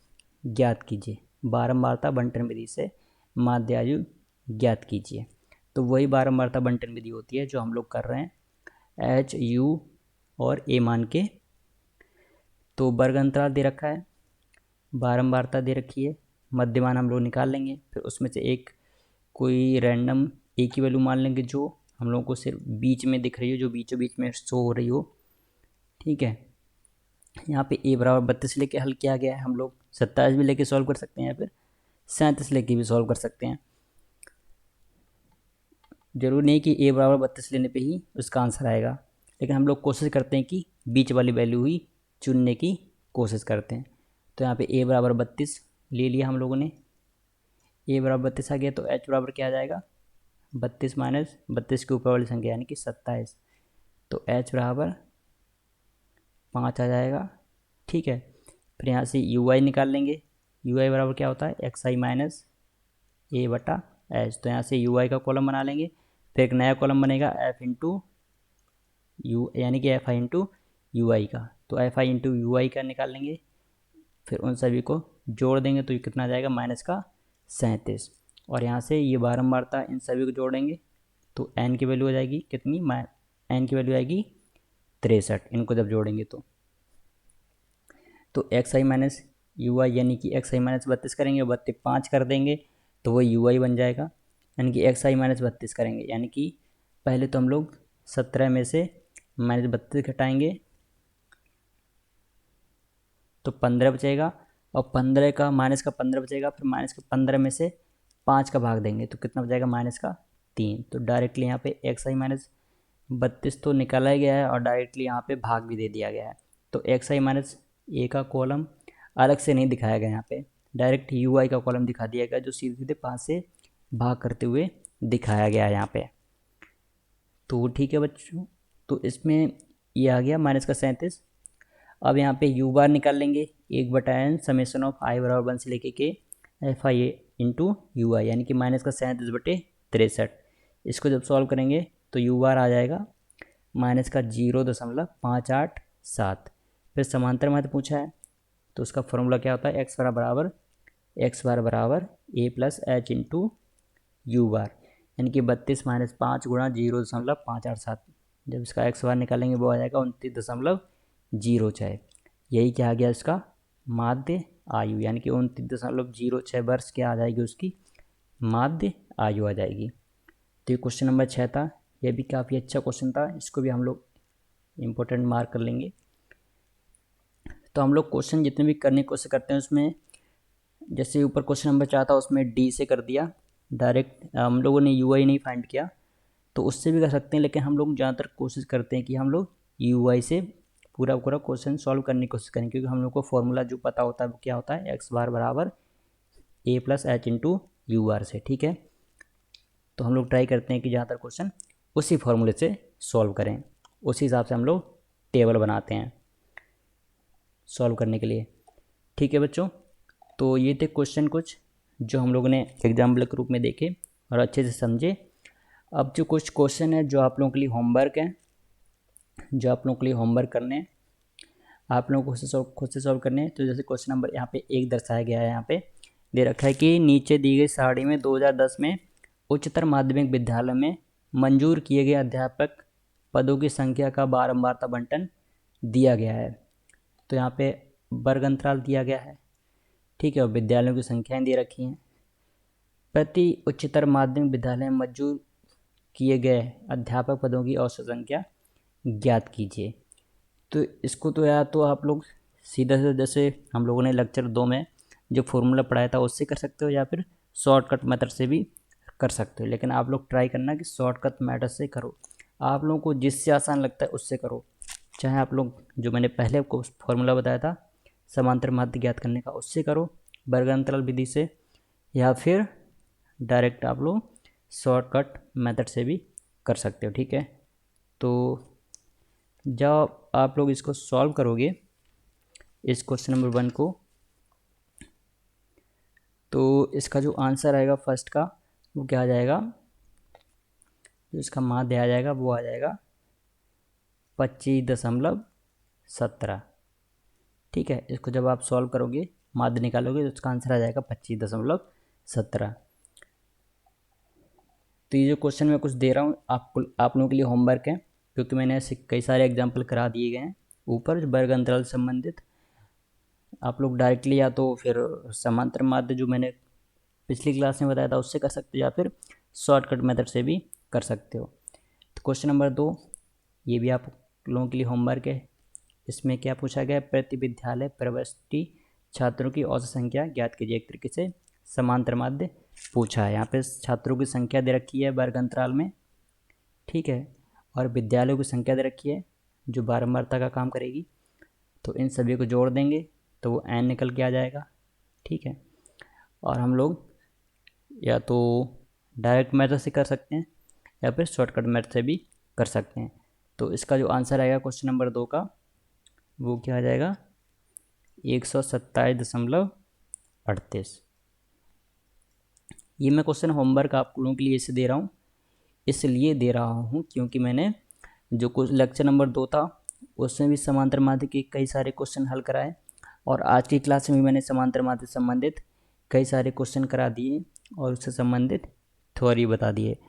ज्ञात कीजिए। बारंबारता बंटन विधि से माध्य आयु ज्ञात कीजिए। तो वही बारंबारता बंटन विधि होती है जो हम लोग कर रहे हैं एच यू और ए मान के। तो वर्ग अंतराल दे रखा है, बारंबारता दे रखी है, मध्यमान हम लोग निकाल लेंगे, फिर उसमें से एक कोई रैंडम ए की वैल्यू मान लेंगे जो हम लोगों को सिर्फ बीच में दिख रही हो, जो बीचों बीच में शो हो रही हो। ठीक है, यहाँ पे ए बराबर 32 लेके हल किया गया है, हम लोग 27 भी लेके सॉल्व कर सकते हैं या फिर 37 लेके भी सॉल्व कर सकते हैं। जरूरी नहीं कि ए बराबर 32 लेने पे ही उसका आंसर आएगा, लेकिन हम लोग कोशिश करते हैं कि बीच वाली वैल्यू ही चुनने की कोशिश करते हैं। तो यहाँ पे ए बराबर 32 ले लिया हम लोगों ने, ए बराबर 32 आ गया, तो एच बराबर क्या आ जाएगा 32 माइनस 32 के ऊपर वाली संख्या यानी कि 27, तो h बराबर 5 आ जाएगा। ठीक है, फिर यहाँ से यू आई निकाल लेंगे। यू आई बराबर क्या होता है, एक्स आई माइनस ए बटा एच। तो यहाँ से यू आई का कॉलम बना लेंगे, फिर एक नया कॉलम बनेगा एफ इंटू यू यानी कि एफ आई इंटू यू आई का। तो एफ आई इंटू यू आई का निकाल लेंगे, फिर उन सभी को जोड़ देंगे तो ये कितना आ जाएगा, माइनस का 37। और यहाँ से ये बारंबारता इन सभी को जोड़ेंगे तो एन की वैल्यू हो जाएगी कितनी, एन की वैल्यू आएगी 63, इनको जब जोड़ेंगे तो x I minus you i यानी कि एक्स आई माइनस 32 करेंगे, 32 5 कर देंगे तो वो यू आई बन जाएगा। यानी कि एक्स आई माइनस 32 करेंगे, यानी कि पहले तो हम लोग 17 में से माइनस 32 घटाएंगे तो 15 बचेगा, और 15 का माइनस का 15 बचेगा, फिर माइनस का 15 में से 5 का भाग देंगे तो कितना बचेगा, माइनस का 3। तो डायरेक्टली यहाँ पे एक्स आई माइनस 32 तो निकाला ही गया है और डायरेक्टली यहाँ पे भाग भी दे दिया गया है। तो एक्स आई माइनस ए का कॉलम अलग से नहीं दिखाया गया, यहाँ पे डायरेक्ट यू आई का कॉलम दिखा दिया गया जो सीधे सीधे 5 से भाग करते हुए दिखाया गया है यहाँ पे। तो ठीक है बच्चों, तो इसमें ये आ गया माइनस का 37। अब यहाँ पे यू बार निकाल लेंगे, 1/n समेसन ऑफ आई बराबर 1 से लेके के f i into u i, यानी कि माइनस का 37/63। इसको जब सॉल्व करेंगे तो यू बार आ जाएगा माइनस का 0.587। फिर समांतर माध्य पूछा है तो उसका फॉर्मूला क्या होता है, एक्स बार बराबर a plus h into u bar, यानी कि 32 माइनस 5 गुणा 0.587। जब इसका एक्स बार निकालेंगे वो आ जाएगा 29.06। यही क्या आ गया इसका माध्य आयु, यानी कि 29.06 वर्ष क्या आ जाएगी, उसकी माध्य आयु आ जाएगी। तो ये क्वेश्चन नंबर 6 था, यह भी काफ़ी अच्छा क्वेश्चन था, इसको भी हम लोग इम्पोर्टेंट मार्क कर लेंगे। तो हम लोग क्वेश्चन जितने भी करने की कोशिश करते हैं उसमें, जैसे ऊपर क्वेश्चन नंबर 4 था उसमें डी से कर दिया डायरेक्ट, हम लोगों ने यू आई नहीं फाइंड किया, तो उससे भी कर सकते हैं, लेकिन हम लोग ज़्यादातर कोशिश करते हैं कि हम लोग यू आई से पूरा क्वेश्चन सॉल्व करने की कोशिश करें, क्योंकि हम लोग को फॉर्मूला जो पता होता है वो क्या होता है, एक्स बार बराबर a plus h into u r से। ठीक है, तो हम लोग ट्राई करते हैं कि ज़्यादातर क्वेश्चन उसी फॉर्मूले से सॉल्व करें, उसी हिसाब से हम लोग टेबल बनाते हैं सॉल्व करने के लिए। ठीक है बच्चों, तो ये थे क्वेश्चन कुछ जो हम लोगों ने एग्जाम्पल के रूप में देखे और अच्छे से समझे। अब जो कुछ क्वेश्चन है जो आप लोगों के लिए होमवर्क है, जो आप लोगों के लिए होमवर्क करने हैं, आप लोगों को खुद से सॉल्व करने हैं। तो जैसे क्वेश्चन नंबर यहाँ पे 1 दर्शाया गया है, यहाँ पे दे रखा है कि नीचे दी गई सारणी में 2010 में उच्चतर माध्यमिक विद्यालय में मंजूर किए गए अध्यापक पदों की संख्या का बारंबारता बंटन दिया गया है। तो यहाँ पे वर्ग अंतराल दिया गया है, ठीक है, और विद्यालयों की संख्याएँ दे रखी हैं। प्रति उच्चतर माध्यमिक विद्यालय में मंजूर किए गए अध्यापक पदों की औसत संख्या ज्ञात कीजिए। तो इसको तो या तो आप लोग सीधा से जैसे हम लोगों ने लेक्चर 2 में जो फॉर्मूला पढ़ाया था उससे कर सकते हो, या फिर शॉर्टकट मेथड से भी कर सकते हो, लेकिन आप लोग ट्राई करना कि शॉर्टकट मेथड से करो। आप लोगों को जिससे आसान लगता है उससे करो, चाहे आप लोग जो मैंने पहले आपको फॉर्मूला बताया था समांतर माध्य ज्ञात करने का उससे करो, वर्ग अंतराल विधि से, या फिर डायरेक्ट आप लोग शॉर्टकट मेथड से भी कर सकते हो। ठीक है, तो जब आप लोग इसको सॉल्व करोगे इस क्वेश्चन नंबर 1 को, तो इसका जो आंसर आएगा फर्स्ट का वो क्या आ जाएगा, जो इसका माध्य आ जाएगा वो आ जाएगा 25.17। ठीक है, इसको जब आप सॉल्व करोगे माध्य निकालोगे तो इसका आंसर आ जाएगा 25.17। तो ये जो क्वेश्चन मैं कुछ दे रहा हूँ आप लोगों के लिए होमवर्क है, क्योंकि मैंने ऐसे कई सारे एग्जाम्पल करा दिए गए हैं ऊपर वर्ग अंतराल से संबंधित। आप लोग डायरेक्टली या तो फिर समांतर माध्य जो मैंने पिछली क्लास में बताया था उससे कर सकते हो, या फिर शॉर्टकट मेथड से भी कर सकते हो। तो क्वेश्चन नंबर 2 ये भी आप लोगों के लिए होमवर्क है। इसमें क्या पूछा गया, प्रति विद्यालय प्रविष्टि छात्रों की औसत संख्या ज्ञात कीजिए। एक तरीके से समांतर माध्य पूछा है, यहाँ पे छात्रों की संख्या दे रखी है वर्ग अंतराल में, ठीक है, और विद्यालयों की संख्या दे रखी है जो बारंबारता का काम करेगी। तो इन सभी को जोड़ देंगे तो वो n निकल के आ जाएगा। ठीक है, और हम लोग या तो डायरेक्ट मेथड से कर सकते हैं या फिर शॉर्टकट मेथड से भी कर सकते हैं। तो इसका जो आंसर आएगा क्वेश्चन नंबर 2 का, वो क्या आ जाएगा, 127.38। ये मैं क्वेश्चन होमवर्क आप लोगों के लिए इसलिए दे रहा हूँ क्योंकि मैंने जो कुछ लेक्चर नंबर 2 था उसमें भी समांतर माध्य के कई सारे क्वेश्चन हल कराए, और आज की क्लास में भी मैंने समांतर माध्य से संबंधित कई सारे क्वेश्चन करा दिए और उससे संबंधित थ्योरी बता दिए। तो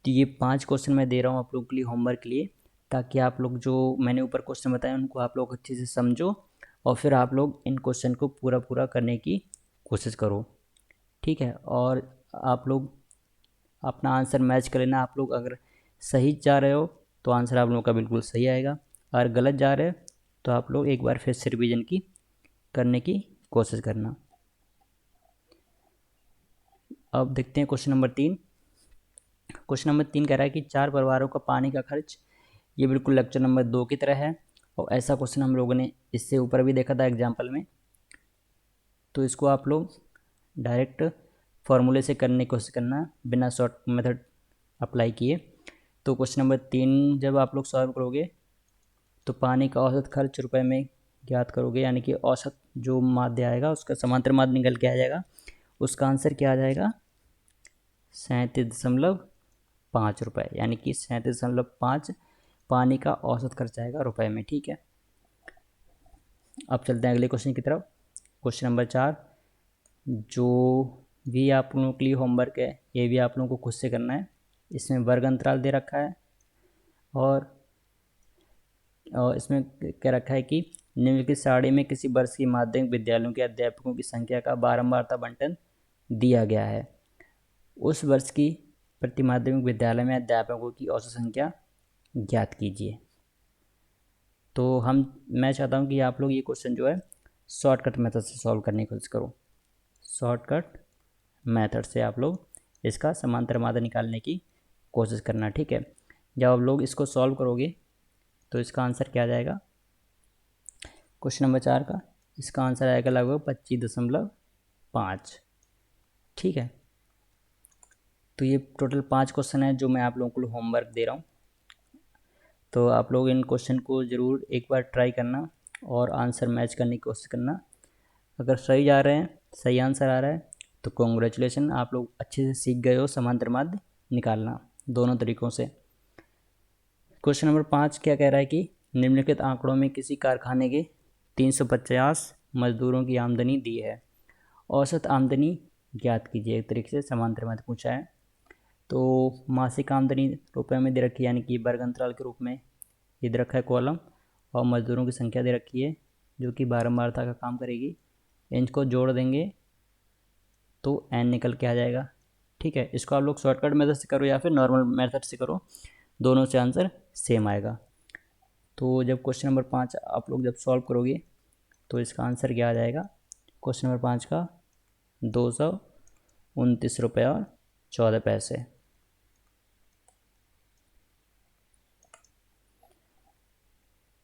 ये 5 क्वेश्चन मैं दे रहा हूँ आप लोगों के लिए होमवर्क के लिए, ताकि आप लोग जो मैंने ऊपर क्वेश्चन बताए उनको आप लोग अच्छे से समझो और फिर आप लोग इन क्वेश्चन को पूरा करने की कोशिश करो, ठीक है। और आप लोग अपना आंसर मैच कर लेना। आप लोग अगर सही जा रहे हो तो आंसर आप लोगों का बिल्कुल सही आएगा, अगर गलत जा रहे हो तो आप लोग एक बार फिर से रिवीजन करने की कोशिश करना। अब देखते हैं क्वेश्चन नंबर 3। क्वेश्चन नंबर 3 कह रहा है कि 4 परिवारों का पानी का खर्च, ये बिल्कुल लेक्चर नंबर 2 की तरह है, और ऐसा क्वेश्चन हम लोगों ने इससे ऊपर भी देखा था एग्जाम्पल में। तो इसको आप लोग डायरेक्ट फॉर्मूले से करने की कोशिश करना बिना शॉर्ट मेथड अप्लाई किए। तो क्वेश्चन नंबर 3 जब आप लोग सॉल्व करोगे तो पानी का औसत खर्च रुपए में ज्ञात करोगे, यानी कि औसत जो माध्य आएगा उसका समांतर माध्य निकल के आ जाएगा, उसका आंसर क्या आ जाएगा, 37.5 रुपये, यानी कि 37.5 पानी का औसत खर्च आएगा रुपए में, ठीक है। अब चलते हैं अगले क्वेश्चन की तरफ। क्वेश्चन नंबर 4, जो भी आप लोगों के लिए होमवर्क है ये भी आप लोगों को खुद से करना है। इसमें वर्ग अंतराल दे रखा है और इसमें क्या रखा है कि निम्नलिखित सारणी में किसी वर्ष की माध्यमिक विद्यालयों के अध्यापकों की संख्या का बारंबारता बंटन दिया गया है। उस वर्ष की प्रति माध्यमिक विद्यालय में अध्यापकों की औसत संख्या ज्ञात कीजिए। तो मैं चाहता हूँ कि आप लोग ये क्वेश्चन जो है शॉर्टकट मेथड से सॉल्व करने की कोशिश करो। शॉर्टकट मेथड से आप लोग इसका समांतर माध्य निकालने की कोशिश करना, ठीक है। जब आप लोग इसको सॉल्व करोगे तो इसका आंसर क्या आ जाएगा, क्वेश्चन नंबर 4 का इसका आंसर आएगा लगभग 25.5, ठीक है। तो ये टोटल 5 क्वेश्चन है जो मैं आप लोगों को होमवर्क दे रहा हूँ। तो आप लोग इन क्वेश्चन को ज़रूर एक बार ट्राई करना और आंसर मैच करने की कोशिश करना। अगर सही जा रहे हैं, सही आंसर आ रहा है तो कॉन्ग्रेचुलेसन, आप लोग अच्छे से सीख गए हो समांतर माध्य निकालना दोनों तरीक़ों से। क्वेश्चन नंबर 5 क्या कह रहा है कि निम्नलिखित आंकड़ों में किसी कारखाने के 350 मजदूरों की आमदनी दी है, औसत आमदनी ज्ञात कीजिए। एक तरीके से समांतर माध्य पूछा है। तो मासिक आमदनी रुपए में दे रखी है, यानी कि वर्ग अंतराल के रूप में ये दे रखा है कॉलम, और मजदूरों की संख्या दे रखी है जो कि बारंबारता का काम करेगी। इनको जोड़ देंगे तो n निकल के आ जाएगा, ठीक है। इसको आप लोग शॉर्टकट मेथड से करो या फिर नॉर्मल मेथड से करो, दोनों से आंसर सेम आएगा। तो जब क्वेश्चन नंबर 5 आप लोग जब सॉल्व करोगे तो इसका आंसर क्या आ जाएगा, क्वेश्चन नंबर 5 का 229 रुपये और 14 पैसे।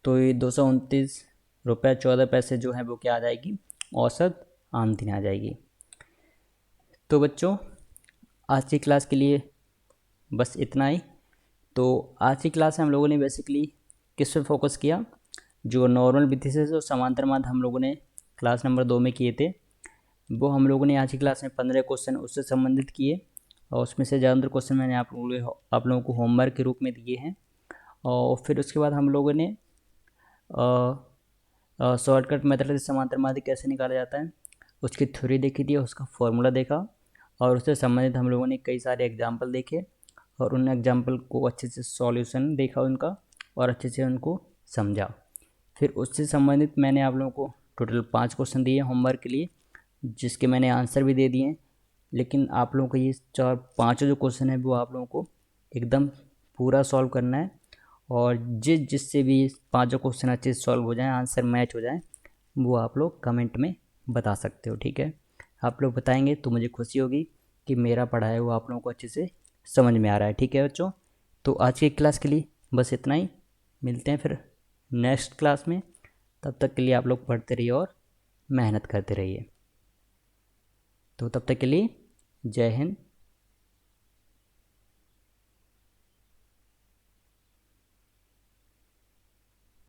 तो ये 229 रुपये 14 पैसे जो है वो क्या आ जाएगी, औसत आमदनी आ जाएगी। तो बच्चों आज की क्लास के लिए बस इतना ही। तो आज की क्लास में हम लोगों ने बेसिकली किस पे फोकस किया, जो नॉर्मल विधि से जो समांतर माध्य हम लोगों ने क्लास नंबर 2 में किए थे वो हम लोगों ने आज की क्लास में 15 क्वेश्चन उससे संबंधित किए, और उसमें से ज़्यादातर क्वेश्चन मैंने आप लोगों को होमवर्क के रूप में दिए हैं। और फिर उसके बाद हम लोगों ने शॉर्टकट मेथड से समांतर माध्य कैसे निकाला जाता है उसकी थ्योरी देखी थी, उसका फॉर्मूला देखा, और उससे संबंधित हम लोगों ने कई सारे एग्जाम्पल देखे और उन एग्जाम्पल को अच्छे से सॉल्यूशन देखा उनका और अच्छे से उनको समझा। फिर उससे संबंधित मैंने आप लोगों को टोटल 5 क्वेश्चन दिए होमवर्क के लिए, जिसके मैंने आंसर भी दे दिए। लेकिन आप लोगों को ये 4-5 जो क्वेश्चन है वो आप लोगों को एकदम पूरा सॉल्व करना है, और जिससे भी 5 क्वेश्चन अच्छे से सॉल्व हो जाएं, आंसर मैच हो जाए, वो आप लोग कमेंट में बता सकते हो, ठीक है। आप लोग बताएंगे तो मुझे खुशी होगी कि मेरा पढ़ाया वो आप लोगों को अच्छे से समझ में आ रहा है, ठीक है बच्चों। तो आज की क्लास के लिए बस इतना ही, मिलते हैं फिर नेक्स्ट क्लास में। तब तक के लिए आप लोग पढ़ते रहिए और मेहनत करते रहिए। तो तब तक के लिए जय हिंद,